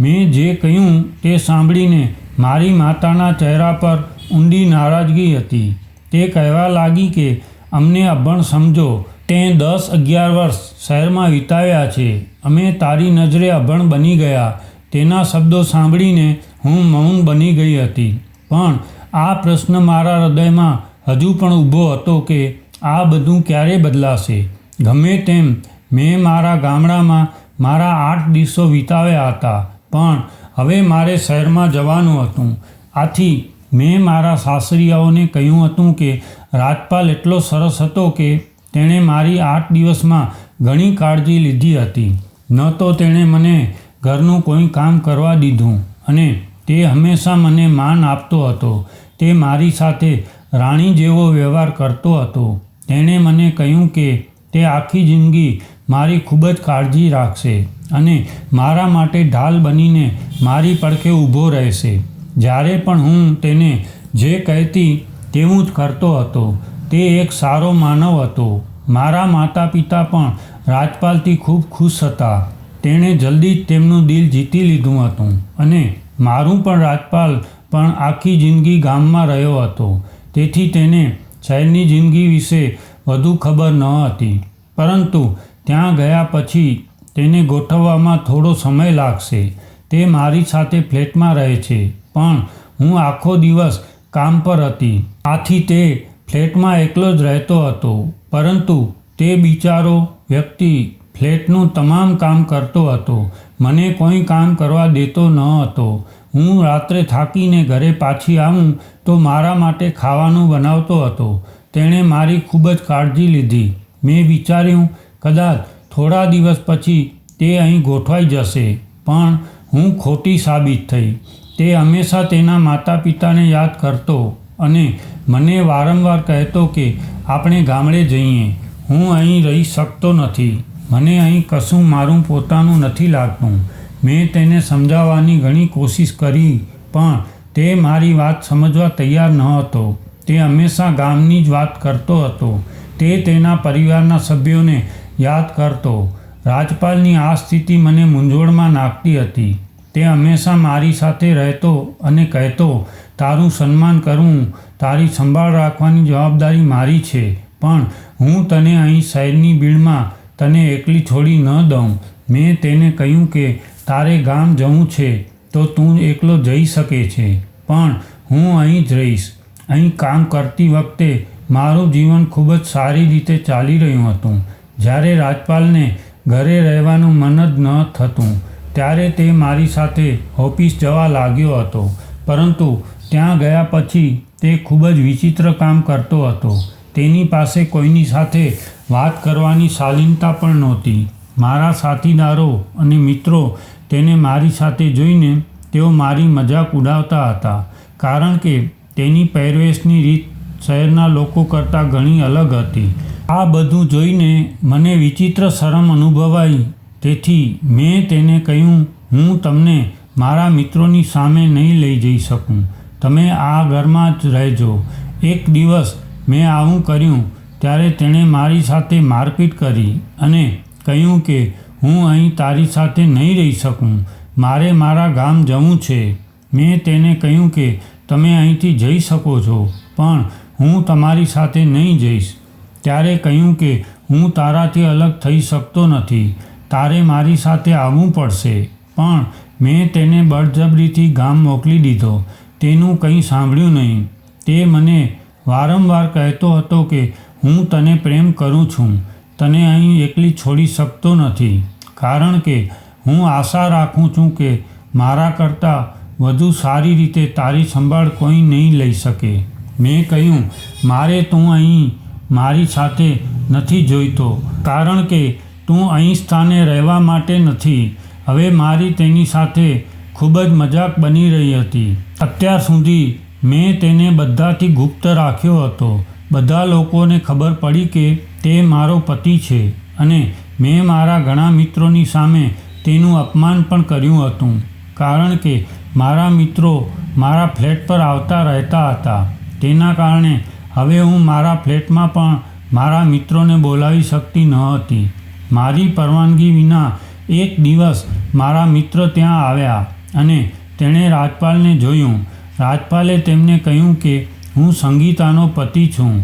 મેં જે કહ્યું તે સાંભળીને મારી માતાના ચહેરા પર ઊંડી નારાજગી હતી. તે કહેવા લાગી કે અમને અભણ સમજો. તે 10-11 વર્ષ શહેરમાં વિતાવ્યા છે. અમે તારી નજરે અભણ બની ગયા. તેના શબ્દો સાંભળીને હું મૌન બની ગઈ હતી. પણ આ પ્રશ્ન મારા હૃદયમાં હજુ પણ ઊભો હતો કે આ બધું ક્યારે બદલાશે? ગમે તેમ મેં મારા ગામડામાં મારા 8 દિવસો વિતાવ્યા હતા, પણ હવે મારે શહેરમાં જવાનું હતું. આથી મેં મારા સાસરિયાઓને કહ્યું હતું કે રાજપાલ એટલો સરસ હતો કે તેણે મારી 8 દિવસમાં ઘણી કાળજી લીધી હતી. ન તો તેણે મને ઘરનું કોઈ કામ કરવા દીધું અને તે હંમેશા મને માન આપતો હતો. તે મારી સાથે રાણી જેવો વ્યવહાર કરતો હતો. તેણે મને કહ્યું કે તે આખી જિંદગી મારી ખૂબ જ કાળજી રાખશે અને મારા માટે ઢાલ બનીને મારી પડખે ઊભો રહેશે. જ્યારે પણ હું તેને જે કહેતી તેવું જ કરતો હતો. તે એક સારો માનવ હતો. મારા માતા પિતા પણ રાજપાલથી ખૂબ ખુશ હતા. તેણે જલ્દી જ તેમનું દિલ જીતી લીધું હતું અને મારું પણ રાજપાલ પણ આખી જિંદગી ગામમાં રહ્યો હતો. તેથી તેને શહેરની જિંદગી વિશે વધુ ખબર ન હતી. પરંતુ ત્યાં ગયા પછી તેને ગોઠવવામાં થોડો સમય લાગશે. તે મારી સાથે ફ્લેટમાં રહે છે, પણ હું આખો દિવસ કામ પર હતી. આથી તે ફ્લેટમાં એકલો જ રહેતો હતો. પરંતુ તે બિચારો વ્યક્તિ ફ્લેટનું તમામ કામ કરતો હતો. મને કોઈ કામ કરવા દેતો ન હતો. હું રાત્રે થાકીને ઘરે પાછી આવું તો મારા માટે ખાવાનું બનાવતો હતો. તેણે મારી ખૂબ જ કાળજી લીધી. મેં વિચાર્યું કદાચ થોડા દિવસ પછી તે અહીં ગોઠવાઈ જશે, પણ હું ખોટી સાબિત થઈ. તે હંમેશા તેના માતા પિતાને યાદ કરતો અને મને વારંવાર કહેતો કે આપણે ગામડે જઈએ. હું અહીં રહી શકતો નથી. મને અહીં કશું મારું પોતાનું નથી લાગતું. મેં તેને સમજાવવાની ઘણી કોશિશ કરી, પણ તે મારી વાત સમજવા તૈયાર ન હતો. તે હંમેશા ગામની જ વાત કરતો હતો. તે તેના પરિવારના સભ્યોને યાદ કરતો. રાજપાલની આ સ્થિતિ મને મૂંઝવણમાં નાખતી હતી. તે હંમેશા મારી સાથે રહેતો અને કહેતો, તારું સન્માન કરવું, તારી સંભાળ રાખવાની જવાબદારી મારી છે, પણ હું તને અહીં શહેરની ભીડમાં તને એકલી છોડી ન દઉં. મેં તેને કહ્યું કે તારે ગામ જવું છે તો તું એકલો જઈ શકે છે, પણ હું અહીં જ રહીશ. અહીં કામ કરતી વખતે મારું જીવન ખૂબ જ સારી રીતે ચાલી રહ્યું હતું. જ્યારે રાજપાલને ઘરે રહેવાનું મન જ ન થતું, ત્યારે તે મારી સાથે ઓફિસ જવા લાગ્યો હતો. પરંતુ ત્યાં ગયા પછી તે ખૂબ જ વિચિત્ર કામ કરતો હતો. તેની પાસે કોઈની સાથે વાત કરવાની શાલીનતા પણ નહોતી. મારા સાથીદારો અને મિત્રો તેને મારી સાથે જોઈને તેઓ મારી મજાક ઉડાવતા હતા, કારણ કે તેની પહેરવેશની રીત શહેરના લોકો કરતાં ઘણી અલગ હતી. આ બધું જોઈને મને વિચિત્ર શરમ અનુભવાઈ. તેથી મેં તેને કહ્યું, હું તમને મારા મિત્રોની સામે નહીં લઈ જઈ શકું. તમે આ ઘરમાં જ રહેજો. એક દિવસ મેં આવું કર્યું ત્યારે તેણે મારી સાથે મારપીટ કરી અને કહ્યું કે હું અહીં તારી સાથે નહીં રહી શકું. મારે મારા ગામ જવું છે. મેં તેને કહ્યું કે તમે અહીંથી જઈ શકો છો, પણ હું તમારી સાથે નહીં જઈશ. ત્યારે કહ્યું કે હું તારાથી અલગ થઈ શકતો નથી. તારે મારી સાથે આવવું પડશે. પણ મેં તેને બળજબરીથી ગામ મોકલી દીધો. તેનું કંઈ સાંભળ્યું નહીં. તે મને વારંવાર કહેતો હતો કે હું તને પ્રેમ કરું છું, તને અહીં એકલી છોડી શકતો નથી, કારણ કે હું આશા રાખું છું કે મારા કરતાં વધુ સારી રીતે તારી સંભાળ કોઈ નહીં લઈ શકે. મેં કહ્યું, મારે તું અહીં મારી સાથે નથી જોઈતો, કારણ કે તું અહીં સ્થાને રહેવા માટે નથી. હવે મારી તેની સાથે ખૂબ જ મજાક બની રહી હતી. અત્યાર સુધી મેં તેને બધાથી ગુપ્ત રાખ્યો હતો. બધા લોકોને ખબર પડી કે તે મારો પતિ છે અને મેં મારા ઘણા મિત્રોની સામે તેનું અપમાન પણ કર્યું હતું, કારણ કે મારા મિત્રો મારા ફ્લેટ પર આવતા રહેતા હતા. તેના કારણે હવે હું મારા ફ્લેટમાં પણ મારા મિત્રોને બોલાવી શકતી ન હતી. મારી પરવાનગી વિના એક દિવસ મારા મિત્ર ત્યાં આવ્યા અને તેણે રાજપાલને જોયું. રાજપાલે તેમને કહ્યું કે હું સંગીતાનો પતિ છું.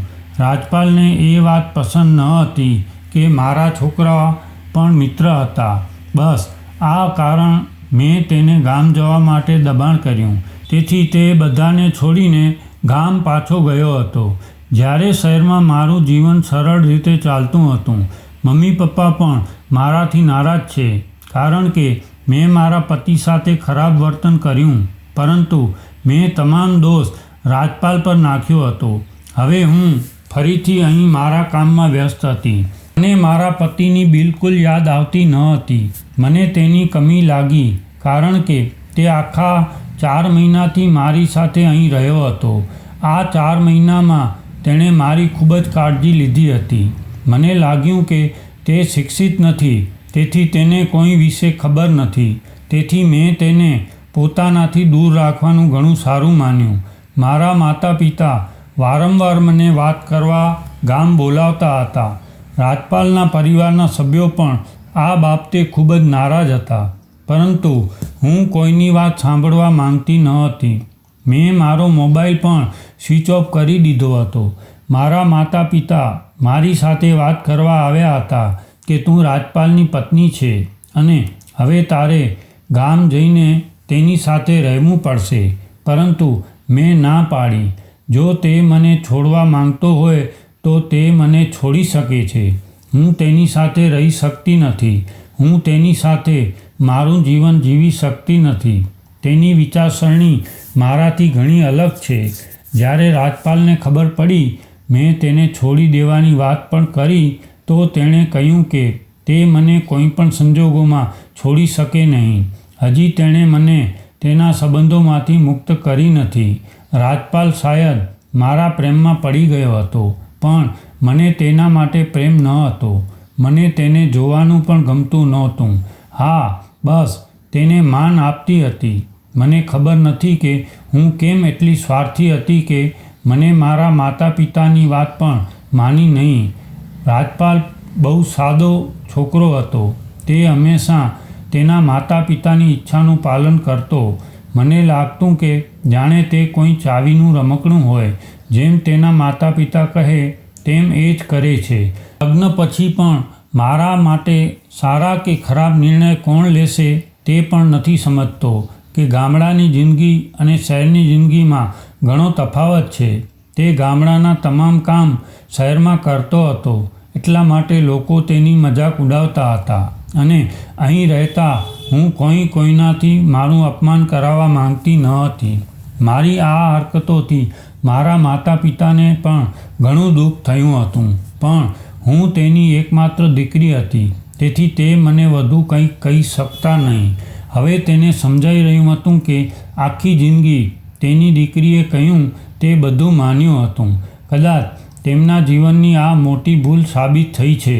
રાજપાલને એ વાત પસંદ ન હતી કે મારા છોકરા પણ મિત્ર હતા. બસ આ કારણ મેં તેને ગામ જવા માટે દબાણ કર્યું. તેથી તે બધાને છોડીને ગામ પાછો ગયો હતો. જ્યારે શહેરમાં મારું જીવન સરળ રીતે ચાલતું હતું, મમ્મી પપ્પા પણ મારાથી નારાજ છે, કારણ કે મેં મારા પતિ સાથે ખરાબ વર્તન કર્યું. પરંતુ મેં તમામ દોષ રાજપાલ પર નાખ્યો હતો. હવે હું ફરીથી અહીં મારા કામમાં વ્યસ્ત હતી. મને મારા પતિની બિલકુલ યાદ આવતી ન હતી. મને તેની કમી લાગી, કારણ કે તે આખા 4 મહિનાથી મારી સાથે અહીં રહ્યો હતો. આ 4 મહિનામાં તેણે મારી ખૂબ જ કાળજી લીધી હતી. મને લાગ્યું કે તે શિક્ષિત નથી, તેથી તેને કોઈ વિશે ખબર નથી. તેથી મેં તેને પોતાનાથી દૂર રાખવાનું ઘણું સારું માન્યું. મારા માતા પિતા વારંવાર મને વાત કરવા ગામ બોલાવતા હતા. રાજપાલના પરિવારના સભ્યો પણ આ બાબતે ખૂબ જ નારાજ હતા, પરંતુ હું કોઈની વાત સાંભળવા માંગતી ન હતી. મેં મારો મોબાઈલ પણ સ્વિચ ઓફ કરી દીધો હતો. મારા માતા પિતા મારી સાથે વાત કરવા આવ્યા હતા કે તું રાજપાલની પત્ની છે અને હવે તારે ગામ જઈને તેની સાથે રહેવું પડશે, પરંતુ મેં ના પાડી. જો તે મને છોડવા માંગતો હોય તો તે મને છોડી શકે છે. હું તેની સાથે રહી શકતી નથી. હું તેની સાથે મારું જીવન જીવી શકતી નથી. તેની વિચારસરણી મારાથી ઘણી અલગ છે. જ્યારે રાજપાલને ખબર પડી મેં તેને છોડી દેવાની વાત પણ કરી તો તેણે કહ્યું કે તે મને કોઈ પણ સંજોગોમાં છોડી શકે નહીં. હજી તેણે મને તેના સંબંધોમાંથી મુક્ત કરી નથી. રાજપાલ શાયદ મારા પ્રેમમાં પડી ગયો હતો, પણ મને તેના માટે પ્રેમ ન હતો. મને તેને જોવાનું પણ ગમતું નહોતું. હા, બસ તેને માન આપતી હતી. મને ખબર નથી કે હું કેમ એટલી સ્વાર્થી હતી કે મને મારા માતા પિતાની વાત પણ માની નહીં. રાજપાલ બહુ સાદો છોકરો હતો. તે હંમેશા તેના માતા પિતાની ઈચ્છાનું પાલન કરતો. મને લાગતું કે જાણે તે કોઈ ચાવીનું રમકડું હોય. જેમ તેના માતા પિતા કહે તેમ એ જ કરે છે. લગ્ન પછી પણ મારા માટે સારા કે ખરાબ નિર્ણય કોણ લેશે તે પણ નથી સમજતો કે ગામડાની જિંદગી અને શહેરની જિંદગીમાં ઘણો તફાવત છે. તે ગામડાના તમામ કામ શહેરમાં કરતો હતો, એટલા માટે લોકો તેની મજાક ઉડાવતા હતા. અને અહીં રહેતા હું કોઈનાથી મારું અપમાન કરાવવા માંગતી ન હતી. મારી આ હરકતોથી મારા માતા પિતાને પણ ઘણું દુઃખ થયું હતું, પણ હું તેની એકમાત્ર દીકરી હતી, તેથી તે મને વધુ કંઈ કહી શકતા નહીં. હવે તેને સમજાઈ રહ્યું હતું કે આખી જિંદગી તેની દીકરીએ કહ્યું તે બધું માન્યું હતું. કદાચ તેમના જીવનની આ મોટી ભૂલ સાબિત થઈ છે.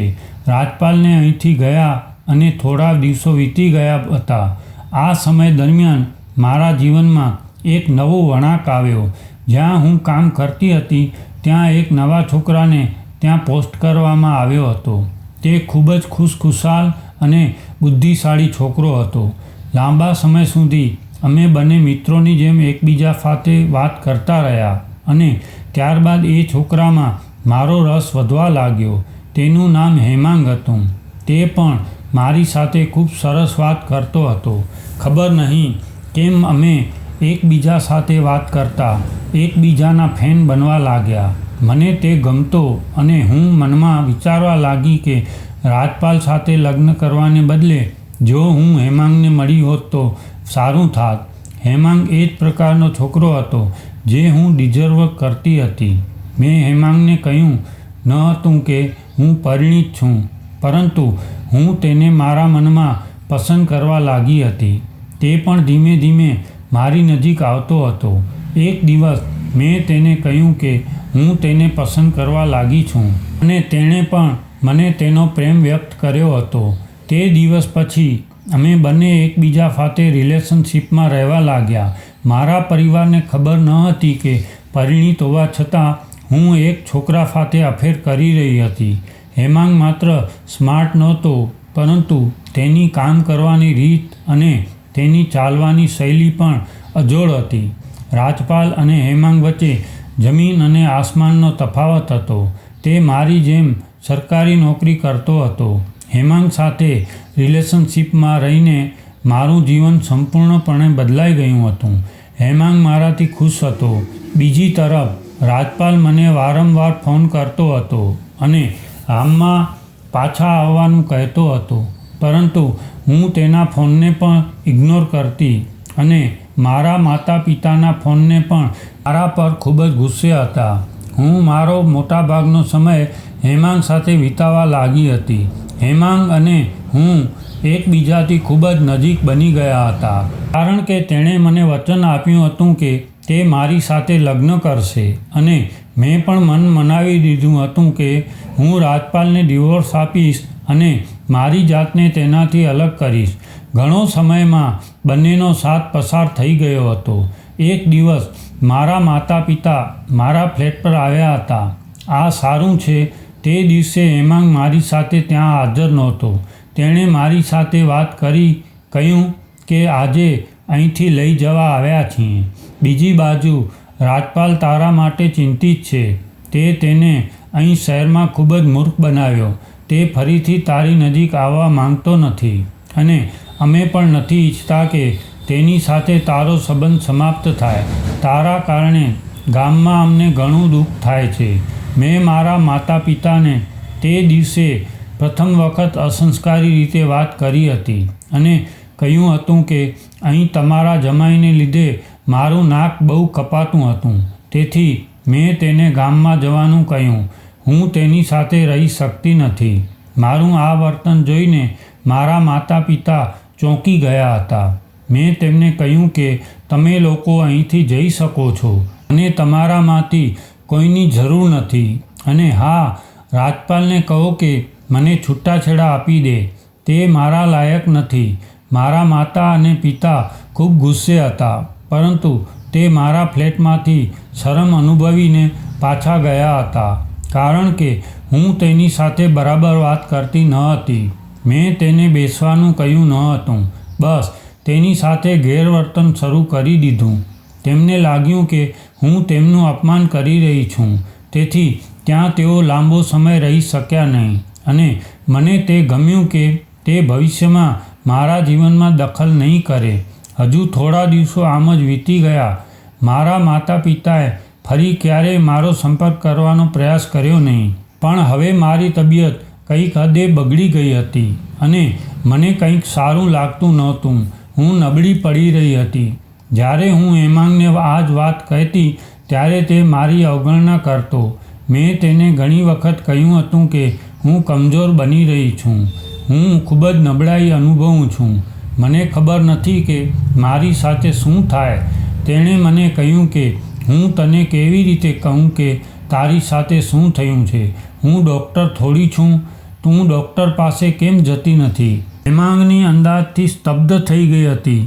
રાજપાલને અહીંથી ગયા અને થોડા દિવસો વીતી ગયા હતા. આ સમય દરમિયાન મારા જીવનમાં એક નવો વળાંક આવ્યો. જ્યાં હું કામ કરતી હતી ત્યાં એક નવા છોકરાને ત્યાં પોસ્ટ કરવામાં આવ્યો હતો. તે ખૂબ જ ખુશખુશાલ અને બુદ્ધિશાળી છોકરો હતો. લાંબા સમય સુધી અમે બંને મિત્રોની જેમ એકબીજા સાથે વાત કરતા રહ્યા અને ત્યારબાદ એ છોકરામાં મારો રસ વધવા લાગ્યો. તેનું નામ હેમાંગ હતું. તે પણ મારી સાથે ખૂબ સરસ વાત કરતો હતો. ખબર નહીં કેમ અમે એકબીજા સાથે વાત કરતા એકબીજાના ફેન બનવા લાગ્યા. મને તે ગમતો અને હું મનમાં વિચારવા લાગી કે રાજપાલ સાથે લગ્ન કરવાને બદલે જો હું હેમાંગને મળી હોત તો સારું થાત. હેમાંગ એ જ પ્રકારનો છોકરો હતો જે હું ડિઝર્વ કરતી હતી. મેં હેમાંગને કહ્યું ન હતું કે હું પરિણીત છું, પરંતુ હું તેને મારા મનમાં પસંદ કરવા લાગી હતી. તે પણ ધીમે ધીમે મારી નજીક આવતો હતો. એક દિવસ મેં તેને કહ્યું કે હું તેને પસંદ કરવા લાગી છું અને તેણે પણ મને તેનો પ્રેમ વ્યક્ત કર્યો હતો. તે દિવસ પછી અમે બંને એકબીજા સાથે રિલેશનશિપમાં રહેવા લાગ્યા. મારા પરિવારને ખબર ન હતી કે પરિણીત હોવા છતાં હું એક છોકરા સાથે અફેર કરી રહી હતી. હેમાંગ માત્ર સ્માર્ટ નહોતો, પરંતુ તેની કામ કરવાની રીત અને તેની ચાલવાની શૈલી પણ અજોડ હતી. રાજપાલ અને હેમાંગ વચ્ચે જમીન અને આસમાનનો તફાવત હતો. તે મારી જેમ સરકારી નોકરી કરતો હતો. હેમાંગ સાથે રિલેશનશિપમાં રહીને મારું જીવન સંપૂર્ણપણે બદલાઈ ગયું હતું. હેમાંગ મારાથી ખુશ હતો. બીજી તરફ રાજપાલ મને વારંવાર ફોન કરતો હતો અને ગામમાં પાછા આવવાનું કહેતો હતો, પરંતુ હું તેના ફોનને પણ ઇગ્નોર કરતી અને મારા માતા પિતાના ફોનને પણ મારા પર ખૂબ જ ગુસ્સે હતા. હું મારો મોટાભાગનો સમય હેમાંગ સાથે વિતાવવા લાગી હતી. હેમાંગ અને હું એકબીજાથી ખૂબ જ નજીક બની ગયા હતા, કારણ કે તેણે મને વચન આપ્યું હતું કે તે મારી સાથે લગ્ન કરશે અને મેં પણ મન મનાવી દીધું હતું કે હું રાજપાલને ડિવોર્સ આપીશ અને મારી જાતને તેનાથી અલગ કરીશ. ઘણો સમયમાં બંનેનો સાથ પસાર થઈ ગયો હતો. એક દિવસ મારા માતા પિતા મારા ફ્લેટ પર આવ્યા હતા. આ સારું છે, તે દિવસે હેમાંગ મારી સાથે ત્યાં હાજર નહોતો. તેણે મારી સાથે વાત કરી કહ્યું કે આજે અહીંથી લઈ જવા આવ્યા છીએ. બીજી બાજુ રાજપાલ તારા માટે ચિંતિત છે. તે તેને અહીં શહેરમાં ખૂબ જ મૂર્ખ બનાવ્યો. તે ફરીથી તારી નજીક આવવા માંગતો નથી અને અમે પણ નથી ઈચ્છતા કે તેની સાથે તારો સંબંધ સમાપ્ત થાય. તારા કારણે ગામમાં અમને ઘણું દુઃખ થાય છે. મેં મારા માતા પિતાને તે દિવસે પ્રથમ વખત અસંસ્કારી રીતે વાત કરી હતી અને કહ્યું હતું કે અહીં તમારા જમાઈને લીધે મારું નાક બહુ કપાતું હતું. તેથી મેં તેને ગામમાં જવાનું કહ્યું. હું તેની સાથે રહી શકતી નથી. મારું આ વર્તન જોઈને મારા માતા પિતા ચોંકી ગયા હતા. મેં તેમને કહ્યું કે તમે લોકો અહીંથી જઈ શકો છો અને તમારામાંથી કોઈની જરૂર નથી. અને હા, રાજપાલને કહો કે મને છૂટાછેડા આપી દે. તે મારા લાયક નથી. મારા માતા અને પિતા ખૂબ ગુસ્સે હતા, પરંતુ તે મારા ફ્લેટમાંથી શરમ અનુભવીને પાછા ગયા હતા, કારણ કે હું તેની સાથે બરાબર વાત કરતી ન હતી. મેં તેને બેસવાનું કહ્યું ન હતું. બસ તેની સાથે ગેરવર્તન શરૂ કરી દીધું. તેમને લાગ્યું કે હું તેમનું અપમાન કરી રહી છું, તેથી ત્યાં તેઓ લાંબો સમય રહી શક્યા નહીં અને મને તે ગમ્યું કે તે ભવિષ્યમાં મારા જીવનમાં દખલ નહીં કરે. હજુ થોડા દિવસો આમ જ વીતી ગયા. મારા માતા પિતાએ ફરી ક્યારેય મારો સંપર્ક કરવાનો પ્રયાસ કર્યો નહીં. પણ હવે મારી તબિયત કંઈક હદે બગડી ગઈ હતી અને મને કંઈક સારું લાગતું નહોતું. હું નબળી પડી રહી હતી. જ્યારે હું હેમાંગને આ જ વાત કહેતી ત્યારે તે મારી અવગણના કરતો. મેં તેને ઘણી વખત કહ્યું હતું કે હું કમજોર બની રહી છું. હું ખૂબ જ નબળાઈ અનુભવું છું. મને ખબર નથી કે મારી સાથે શું થાય. તેણે મને કહ્યું કે હું તને કેવી રીતે કહું કે તારી સાથે શું થયું છે. હું ડૉક્ટર થોડી છું. તું ડૉક્ટર પાસે કેમ જતી નથી? હેમાંગની અંદાજથી સ્તબ્ધ થઈ ગઈ હતી.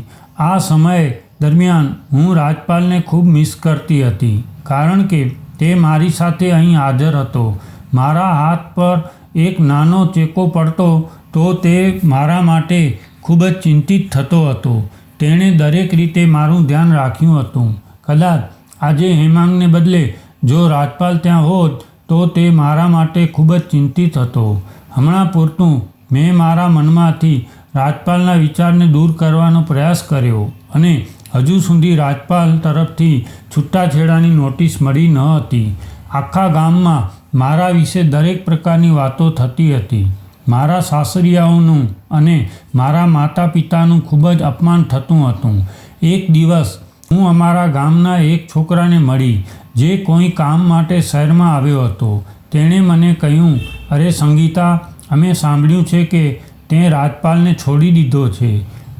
આ સમય દરમિયાન હું રાજપાલને ખૂબ મિસ કરતી હતી, કારણ કે તે મારી સાથે અહીં હાજર હતો. મારા હાથ પર એક નાનો ચેકો પડતો તો તે મારા માટે ખૂબ જ ચિંતિત થતો હતો. તેણે દરેક રીતે મારું ધ્યાન રાખ્યું હતું. કદાચ આજે હેમાંગને બદલે જો રાજપાલ ત્યાં હોત તો તે મારા માટે ખૂબ જ ચિંતિત હતો. હમણાં પૂરતું મેં મારા મનમાંથી રાજપાલના વિચારને દૂર કરવાનો પ્રયાસ કર્યો અને હજુ સુધી રાજપાલ તરફથી છૂટાછેડાની નોટિસ મળી ન હતી. આખા ગામમાં મારા વિશે દરેક પ્રકારની વાતો થતી હતી. મારા સાસરિયાઓનું અને મારા માતા પિતાનું ખૂબ જ અપમાન થતું હતું. એક દિવસ હું અમારા ગામના એક છોકરાને મળી જે કોઈ કામ માટે શહેરમાં આવ્યો હતો. તેણે મને કહ્યું, અરે સંગીતા, અમે સાંભળ્યું છે કે તે રાજપાલને છોડી દીધો છે.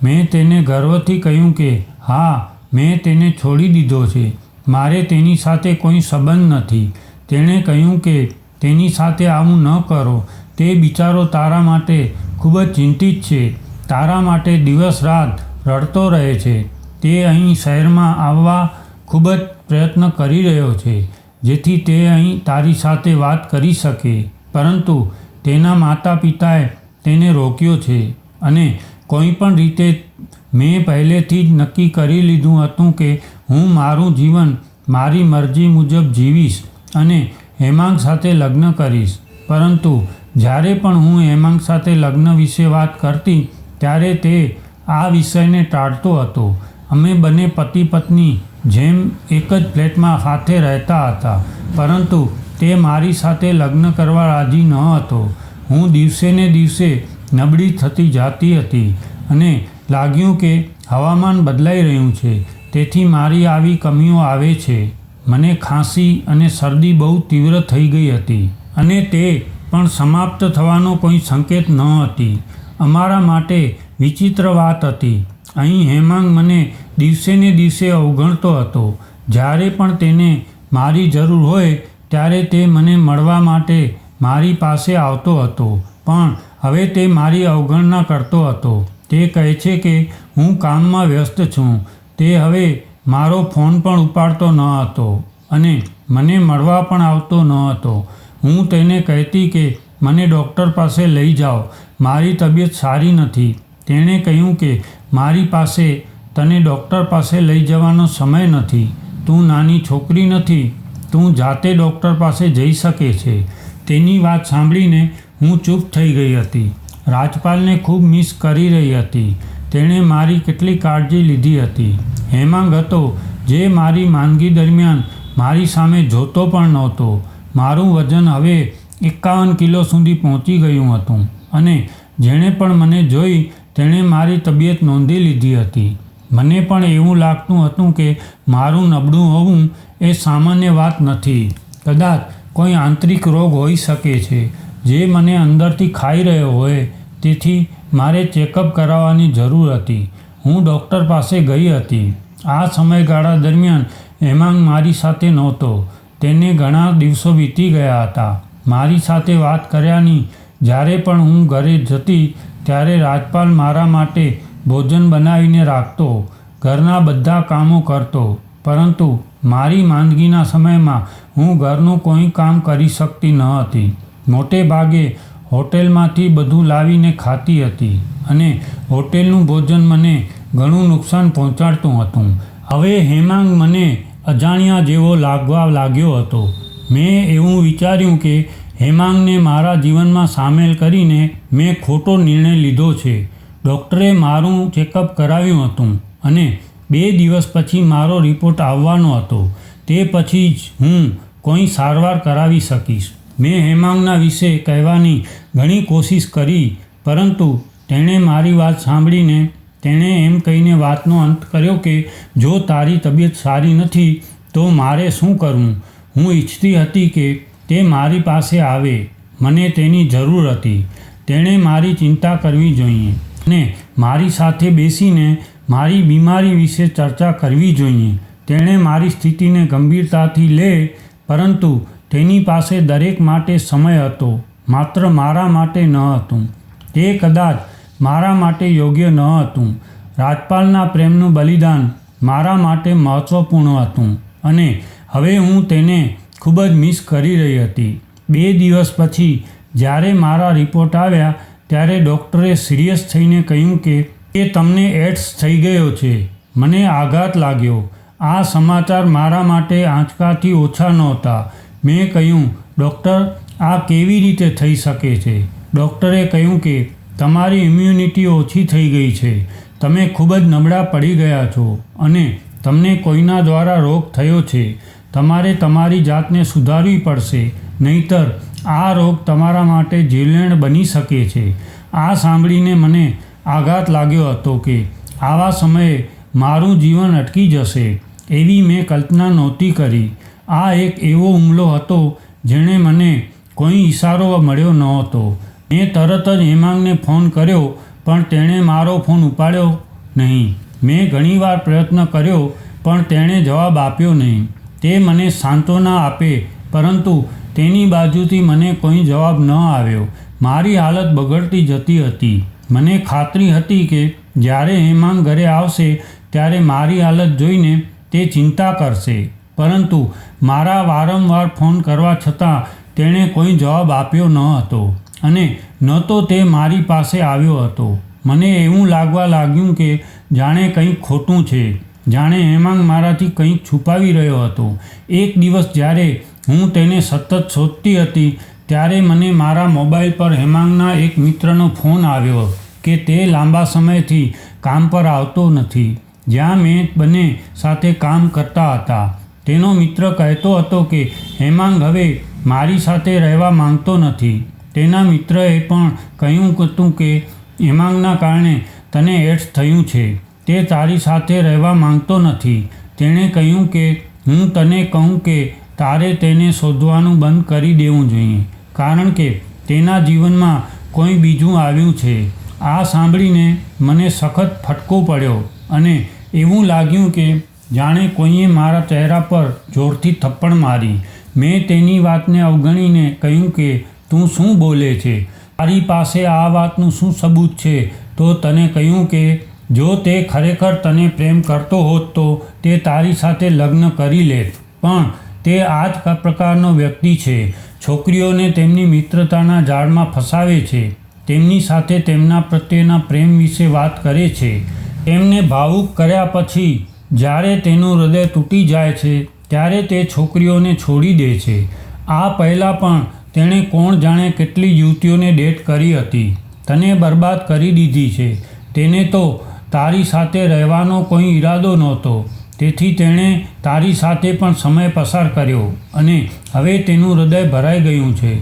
મેં તેને ગર્વથી કહ્યું કે હા, મેં તેને છોડી દીધો છે. મારે તેની સાથે કોઈ સંબંધ નથી. તેણે કહ્યું કે તેની સાથે આવું ન કરો. તે બિચારો તારા માટે ખૂબ જ ચિંતિત છે. તારા માટે દિવસ રાત રડતો રહે છે. તે અહીં શહેરમાં આવવા ખૂબ જ પ્રયત્ન કરી રહ્યો છે, જેથી તે અહીં તારી સાથે વાત કરી શકે. પરંતુ તેના માતા પિતાએ તેને રોક્યો છે અને કોઈ પણ રીતે મેં પહેલેથી જ નક્કી કરી લીધું હતું કે હું મારું જીવન મારી મરજી મુજબ જીવીશ અને હેમાંગ સાથે લગ્ન કરીશ. પરંતુ જ્યારે પણ હું હેમાંગ સાથે લગ્ન વિશે વાત કરતી ત્યારે તે આ વિષયને ટાળતો હતો. અમે બંને પતિ પત્ની જેમ એક જ ફ્લેટમાં સાથે રહેતા હતા, પરંતુ તે મારી સાથે લગ્ન કરવા રાજી ન હતો. હું દિવસે ને દિવસે નબળી થતી જતી હતી અને લાગ્યું કે હવામાન બદલાઈ રહ્યું છે, તેથી મારી આવી કમીઓ આવે છે. મને ખાંસી અને શરદી બહુ તીવ્ર થઈ ગઈ હતી અને તે પણ સમાપ્ત થવાનો કોઈ સંકેત ન હતી. અમારા માટે વિચિત્ર વાત હતી. અહીં હેમાંગ મને દિવસે ને દિવસે અવગણતો હતો. જ્યારે પણ તેને મારી જરૂર હોય ત્યારે તે મને મળવા માટે મારી પાસે આવતો હતો, પણ હવે તે મારી અવગણના કરતો હતો. તે કહે છે કે હું કામમાં વ્યસ્ત છું. તે હવે મારો ફોન પણ ઉપાડતો ન હતો અને મને મળવા પણ આવતો ન હતો. હું તેને કહેતી કે મને ડૉક્ટર પાસે લઈ જાઓ, મારી તબિયત સારી નથી. તેણે કહ્યું કે મારી પાસે તને ડૉક્ટર પાસે લઈ જવાનો સમય નથી. તું નાની છોકરી નથી, તું જાતે ડૉક્ટર પાસે જઈ શકે છે. તેની વાત સાંભળીને હું ચૂપ થઈ ગઈ હતી. રાજપાલને ખૂબ મિસ કરી રહી હતી. તેણે મારી કેટલી કાળજી લીધી હતી. હેમાંગ હતો જે મારી માંદગી દરમિયાન મારી સામે જોતો પણ નહોતો. મારું વજન હવે 51 કિલો સુધી પહોંચી ગયું હતું અને જેણે પણ મને જોઈ તેણે મારી તબિયત નોંધી લીધી હતી. મને પણ એવું લાગતું હતું કે મારું નબળું હોવું એ સામાન્ય વાત નથી. કદાચ કોઈ આંતરિક રોગ હોઈ શકે છે જે મને અંદરથી ખાઈ રહ્યો હોય. તેથી મારે ચેકઅપ કરાવવાની જરૂર હતી. હું ડૉક્ટર પાસે ગઈ હતી. આ સમયગાળા દરમિયાન હેમાંગ મારી સાથે નહોતો. તેને ઘણા દિવસો વીતી ગયા હતા મારી સાથે વાત કર્યાની. જ્યારે પણ હું ઘરે જતી ત્યારે રાજપાલ મારા માટે ભોજન બનાવીને રાખતો, ઘરના બધા કામો કરતો. પરંતુ મારી માંદગીના સમયમાં હું ઘરનું કોઈ કામ કરી શકતી ન હતી. મોટે ભાગે હોટેલમાંથી બધું લાવીને ખાતી હતી અને હોટેલનું ભોજન મને ઘણું નુકસાન પહોંચાડતું હતું. હવે હેમાંગ મને અજાણ્યા જેવો લાગવા લાગ્યો હતો. મેં એવું વિચાર્યું કે હેમાંગને મારા જીવનમાં સામેલ કરીને મેં ખોટો નિર્ણય લીધો છે. ડૉક્ટરે મારું ચેકઅપ કરાવ્યું હતું અને 2 દિવસ પછી મારો રિપોર્ટ આવવાનો હતો. તે પછી જ હું કોઈ સારવાર કરાવી શકીશ. મેં હેમાંગના વિશે કહેવાની ઘણી કોશિશ કરી, પરંતુ તેણે મારી વાત સાંભળીને તેણે એમ કહીને વાતનો અંત કર્યો કે જો તારી તબિયત સારી નથી તો મારે શું કરવું. હું ઈચ્છતી હતી કે તે મારી પાસે આવે. મને તેની જરૂર હતી. તેણે મારી ચિંતા કરવી જોઈએ અને મારી સાથે બેસીને મારી બીમારી વિશે ચર્ચા કરવી જોઈએ. તેણે મારી સ્થિતિને ગંભીરતાથી લે, પરંતુ તેની પાસે દરેક માટે સમય હતો, માત્ર મારા માટે ન હતું. તે કદાચ મારા માટે યોગ્ય ન હતું. રાજપાલના પ્રેમનું બલિદાન મારા માટે મહત્ત્વપૂર્ણ હતું અને હવે હું તેને ખૂબ જ મિસ કરી રહી હતી. 2 દિવસ પછી જ્યારે મારા રિપોર્ટ આવ્યા ત્યારે ડૉક્ટરે સિરિયસ થઈને કહ્યું કે તમને એડ્સ થઈ ગયો છે. મને આઘાત લાગ્યો. આ સમાચાર મારા માટે આંચકાથી ઓછા નહોતા. મેં કહ્યું, ડૉક્ટર, આ કેવી રીતે થઈ શકે છે? ડૉક્ટરે કહ્યું કે તમારી ઇમ્યુનિટી ઓછી થઈ ગઈ છે. તમે ખૂબ જ નબળા પડી ગયા છો અને તમને કોઈના દ્વારા રોગ થયો છે. તમારે તમારી જાતને સુધારવી પડશે, નહીંતર આ રોગ તમારા માટે જીવલેણ બની શકે છે. આ સાંભળીને મને આઘાત લાગ્યો હતો કે આવા સમયે મારું જીવન અટકી જશે એવી મેં કલ્પના નહોતી કરી. આ એક એવો હુમલો હતો જેણે મને કોઈ ઈશારો મળ્યો નહોતો. મેં તરત જ હેમાંગને ફોન કર્યો, પણ તેણે મારો ફોન ઉપાડ્યો નહીં. મેં ઘણીવાર પ્રયત્ન કર્યો, પણ તેણે જવાબ આપ્યો નહીં. તે મને સાંત્વના આપે, પરંતુ તેની બાજુથી મને કોઈ જવાબ ન આવ્યો. મારી હાલત બગડતી જતી હતી. મને ખાતરી હતી કે જ્યારે હેમાંગ ઘરે આવશે ત્યારે મારી હાલત જોઈને તે ચિંતા કરશે, પરંતુ મારા વારંવાર ફોન કરવા છતાં તેણે કોઈ જવાબ આપ્યો ન હતો અને ન તો તે મારી પાસે આવ્યો હતો. મને એવું લાગવા લાગ્યું કે જાણે કંઈક ખોટું છે, જાણે હેમાંગ મારાથી કંઈક છુપાવી રહ્યો હતો. એક દિવસ જ્યારે હું તેને સતત શોધતી હતી ત્યારે મને મારા મોબાઈલ પર હેમાંગના એક મિત્રનો ફોન આવ્યો કે તે લાંબા સમયથી કામ પર આવતો નથી, જ્યાં મેં બંને સાથે કામ કરતા હતા. તેનો મિત્ર કહેતો હતો કે હેમાંગ હવે મારી સાથે રહેવા માંગતો નથી. તેના મિત્રએ પણ કહ્યું હતું કે હેમાંગના કારણે તને એડ્સ થયું છે. તે તારી સાથે રહેવા માંગતો નથી. તેણે કહ્યું કે હું તને કહું કે તારે તેને શોધવાનું બંધ કરી દેવું જોઈએ, કારણ કે તેના જીવનમાં કોઈ બીજું આવ્યું છે. આ સાંભળીને મને સખત ફટકો પડ્યો અને એવું લાગ્યું કે જાણે કોઈએ મારા ચહેરા પર જોરથી થપ્પડ મારી. મેં તેની વાતને અવગણીને કહ્યું કે તું શું બોલે છે? તારી પાસે આ વાતનું શું સબૂત છે? તો તને કહ્યું કે જો તે ખરેખર તને પ્રેમ કરતો હોત તો તે તારી સાથે લગ્ન કરી લેત. પણ તે આ જ પ્રકારનો વ્યક્તિ છે. છોકરીઓને તેમની મિત્રતાના જાળમાં ફસાવે છે. તેમની સાથે તેમના પ્રત્યેના પ્રેમ વિશે વાત કરે છે. તેમને ભાવુક કર્યા પછી જ્યારે તેનું હૃદય તૂટી જાય છે ત્યારે તે છોકરીઓને છોડી દે છે. આ પહેલાં પણ તેણે કોણ જાણે કેટલી યુવતીઓને ડેટ કરી હતી. તને બરબાદ કરી દીધી છે. તેને તો તારી સાથે રહેવાનો કોઈ ઈરાદો નહોતો. તેથી તેણે તારી સાથે પણ સમય પસાર કર્યો અને હવે તેનું હૃદય ભરાઈ ગયું છે.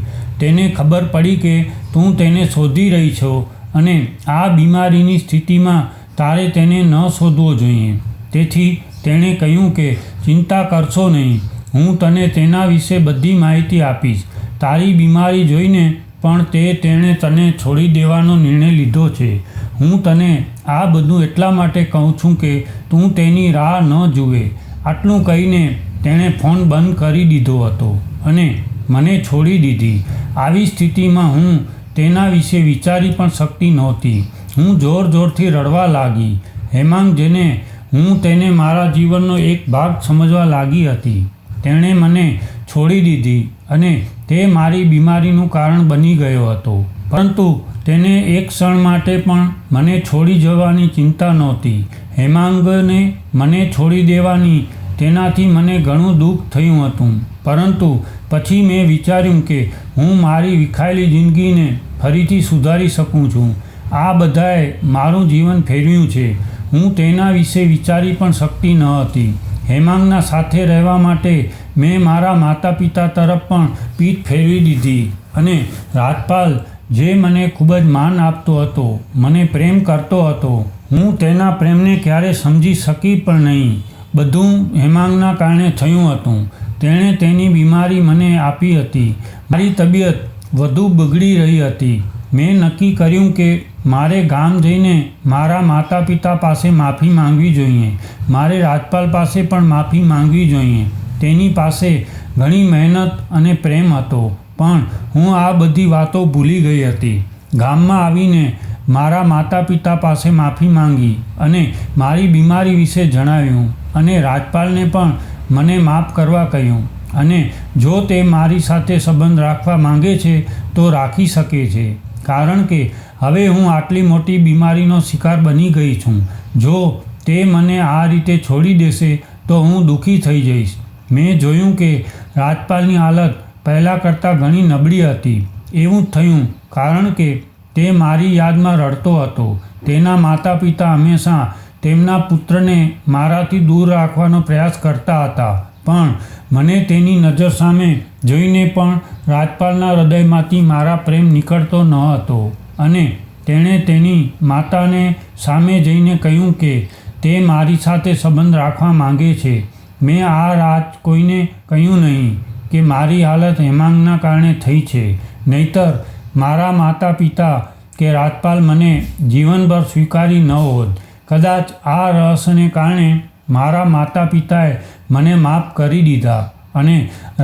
તેને ખબર પડી કે તું તેને શોધી રહી છો અને આ બીમારીની સ્થિતિમાં તારે તેને ન શોધવો જોઈએ. તેથી તેણે કહ્યું કે ચિંતા કરશો નહીં, હું તને તેના વિશે બધી માહિતી આપીશ. તારી બીમારી જોઈને પણ તેણે તને છોડી દેવાનો નિર્ણય લીધો છે. હું તને આ બધું એટલા માટે કહું છું કે તું તેની રાહ ન જુએ. આટલું કહીને તેણે ફોન બંધ કરી દીધો હતો અને મને છોડી દીધી. આવી સ્થિતિમાં હું તેના વિશે વિચારી પણ શકતી નહોતી. હું જોર જોરથી રડવા લાગી. હેમાંગ, જેને હું તેને મારા જીવનનો એક ભાગ સમજવા લાગી હતી, તેણે મને છોડી દીધી અને તે મારી બીમારીનું કારણ બની ગયો હતો. પરંતુ તેને એક ક્ષણ માટે પણ મને છોડી જવાની ચિંતા નહોતી. હેમાંગને મને છોડી દેવાની તેનાથી મને ઘણું દુઃખ થયું હતું. પરંતુ પછી મેં વિચાર્યું કે હું મારી વિખાયેલી જિંદગીને ફરીથી સુધારી શકું છું. આ બધાએ મારું જીવન ફેરવ્યું છે. હું તેના વિશે વિચારી પણ શકતી ન હતી. હેમાંગના સાથે રહેવા માટે મેં મારા માતા પિતા તરફ પણ પીઠ ફેરવી દીધી અને રાજપાલ, જે મને ખૂબ જ માન આપતો હતો, મને પ્રેમ કરતો હતો, હું તેના પ્રેમને ક્યારે સમજી શકી પણ નહીં. બધું હેમાંગના કારણે થયું હતું. તેણે તેની બીમારી મને આપી હતી. મારી તબિયત વધુ બગડી રહી હતી. મેં નક્કી કર્યું કે મારે ગામ જઈને મારા માતા પિતા પાસે માફી માંગવી જોઈએ. મારે રાજપાલ પાસે પણ માફી માંગવી જોઈએ. તેની પાસે ઘણી મહેનત અને પ્રેમ હતો, પણ હું આ બધી વાતો ભૂલી ગઈ હતી. ગામમાં આવીને મારા માતા પિતા પાસે માફી માંગી અને મારી બીમારી વિશે જણાવ્યું અને રાજપાલને પણ મને માફ કરવા કહ્યું. અને જો તે મારી સાથે સંબંધ રાખવા માંગે છે તો રાખી શકે છે, કારણ કે હવે હું આટલી મોટી બીમારીનો શિકાર બની ગઈ છું. જો તે મને આ રીતે છોડી દેશે તો હું દુઃખી થઈ જઈશ. મેં જોયું કે રાજપાલની હાલત પહેલાં કરતાં ઘણી નબળી હતી. એવું જ થયું કારણ કે તે મારી યાદમાં રડતો હતો. તેના માતા પિતા હંમેશા તેમના પુત્રને મારાથી દૂર રાખવાનો પ્રયાસ કરતા હતા, પણ મને તેની નજર સામે જોઈને પણ રાજપાલના હૃદયમાંથી મારા પ્રેમ નીકળતો ન હતો અને તેણે તેની માતાને સામે જઈને કહ્યું કે તે મારી સાથે સંબંધ રાખવા માંગે છે. મેં આ રાત કોઈને કહ્યું નહીં કે મારી હાલત હેમાંગના કારણે થઈ છે, નહીંતર મારા માતા પિતા કે રાજપાલ મને જીવનભર સ્વીકારી ન હોત. કદાચ આ રહસ્યને કારણે મારા માતા પિતાએ મને માફ કરી દીધા અને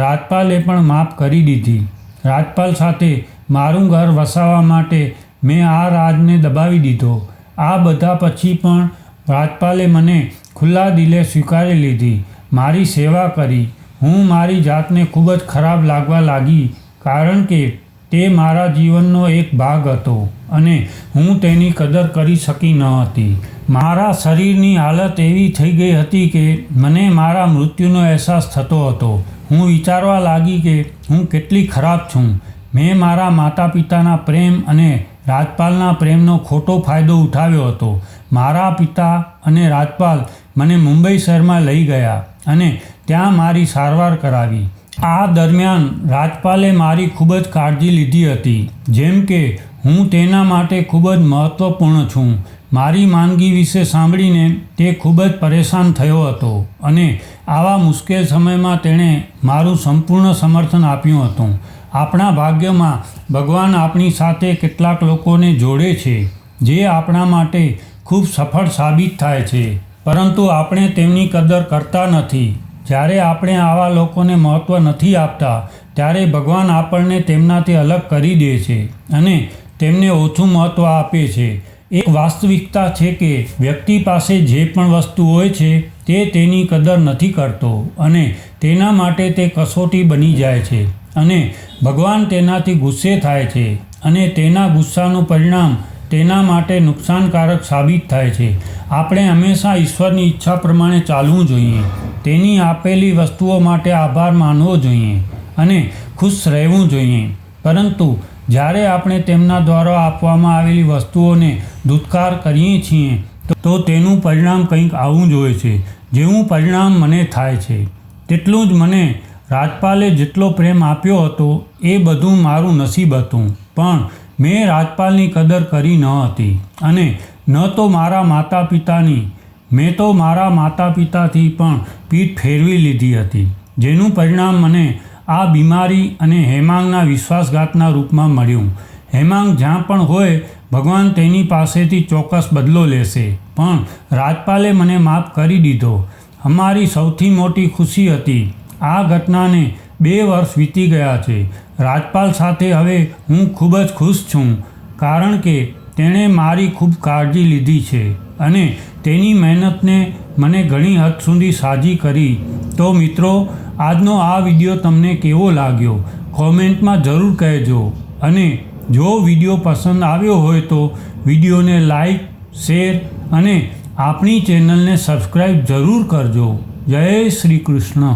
રાજપાલે પણ માફ કરી દીધી. રાજપાલ સાથે મારું ઘર વસાવવા માટે મેં આ રાજને દબાવી દીધો. આ બધા પછી પણ રાજપાલે મને ખુલ્લા દિલે સ્વીકારી લીધી, મારી સેવા કરી. હું મારી જાતને ખૂબ જ ખરાબ લાગવા લાગી, કારણ કે તે મારા જીવનનો એક ભાગ હતો અને હું તેની કદર કરી શકી ન હતી. મારા શરીરની હાલત એવી થઈ ગઈ હતી કે મને મારા મૃત્યુનો અહેસાસ થતો હતો. હું વિચારવા લાગી કે હું કેટલી ખરાબ છું. મેં મારા માતા પિતાના પ્રેમ અને રાજપાલના પ્રેમનો ખોટો ફાયદો ઉઠાવ્યો હતો. મારા પિતા અને રાજપાલ મને મુંબઈ શહેરમાં લઈ ગયા અને ત્યાં મારી સારવાર કરાવી. આ દરમિયાન રાજપાલે મારી ખૂબ જ કાળજી લીધી હતી, જેમ કે હું તેના માટે ખૂબ જ મહત્ત્વપૂર્ણ છું. મારી માંદગી વિશે સાંભળીને તે ખૂબ જ પરેશાન થયો હતો અને આવા મુશ્કેલ સમયમાં તેણે મારું સંપૂર્ણ સમર્થન આપ્યું હતું. આપણા ભાગ્યમાં ભગવાન આપણી સાથે કેટલાક લોકોને જોડે છે જે આપણા માટે ખૂબ સફળ સાબિત થાય છે. પરંતુ આપણે તેમની કદર કરતા નથી. જ્યારે આપણે આવા લોકોને મહત્ત્વ નથી આપતા ત્યારે ભગવાન આપણને તેમનાથી અલગ કરી દે છે અને તેમને ઓછું મહત્ત્વ આપે છે. એક વાસ્તવિકતા છે કે વ્યક્તિ પાસે જે પણ વસ્તુ હોય છે તે તેની કદર નથી કરતો અને તેના માટે તે કસોટી બની જાય છે અને ભગવાન તેનાથી ગુસ્સે થાય છે અને તેના ગુસ્સાનું પરિણામ તેના માટે નુકસાનકારક સાબિત થાય છે. આપણે હંમેશા ઈશ્વરની ઈચ્છા પ્રમાણે ચાલવું જોઈએ, તેની આપેલી વસ્તુઓ માટે આભાર માનવો જોઈએ અને ખુશ રહેવું જોઈએ. પરંતુ જ્યારે આપણે તેમના દ્વારા આપવામાં આવેલી વસ્તુઓને દુત્કાર કરીએ છીએ તો તેનું પરિણામ કંઈક આવું જ હોય છે જેવું પરિણામ મને થાય છે. તેટલું જ મને રાજપાલે જેટલો પ્રેમ આપ્યો હતો એ બધું મારું નસીબ હતું, પણ મેં રાજપાલની કદર કરી ન હતી અને ન તો મારા માતા પિતાની. મેં તો મારા માતા પિતાથી પણ પીઠ ફેરવી લીધી હતી, જેનું પરિણામ મને આ બીમારી અને હેમાંગના વિશ્વાસઘાતના રૂપમાં મળ્યું. હેમાંગ જ્યાં પણ હોય ભગવાન તેની પાસેથી ચોક્કસ બદલો લેશે, પણ રાજપાલે મને માફ કરી દીધો. અમારી સૌથી મોટી ખુશી હતી. આ ઘટનાને 2 વર્ષ વીતી ગયા છે. રાજપાલ સાથે હવે હું ખૂબ જ ખુશ છું કારણ કે તેણે મારી ખૂબ કાળજી લીધી છે અને તેની મહેનતને મને ઘણી હદ સુધી સાજી કરી. તો મિત્રો, આજનો આ વિડીયો તમને કેવો લાગ્યો કોમેન્ટમાં જરૂર કહેજો અને જો વિડીયો પસંદ આવ્યો હોય તો વિડીયોને લાઈક, શેર અને આપણી ચેનલને સબસ્ક્રાઈબ જરૂર કરજો. જય શ્રી કૃષ્ણ.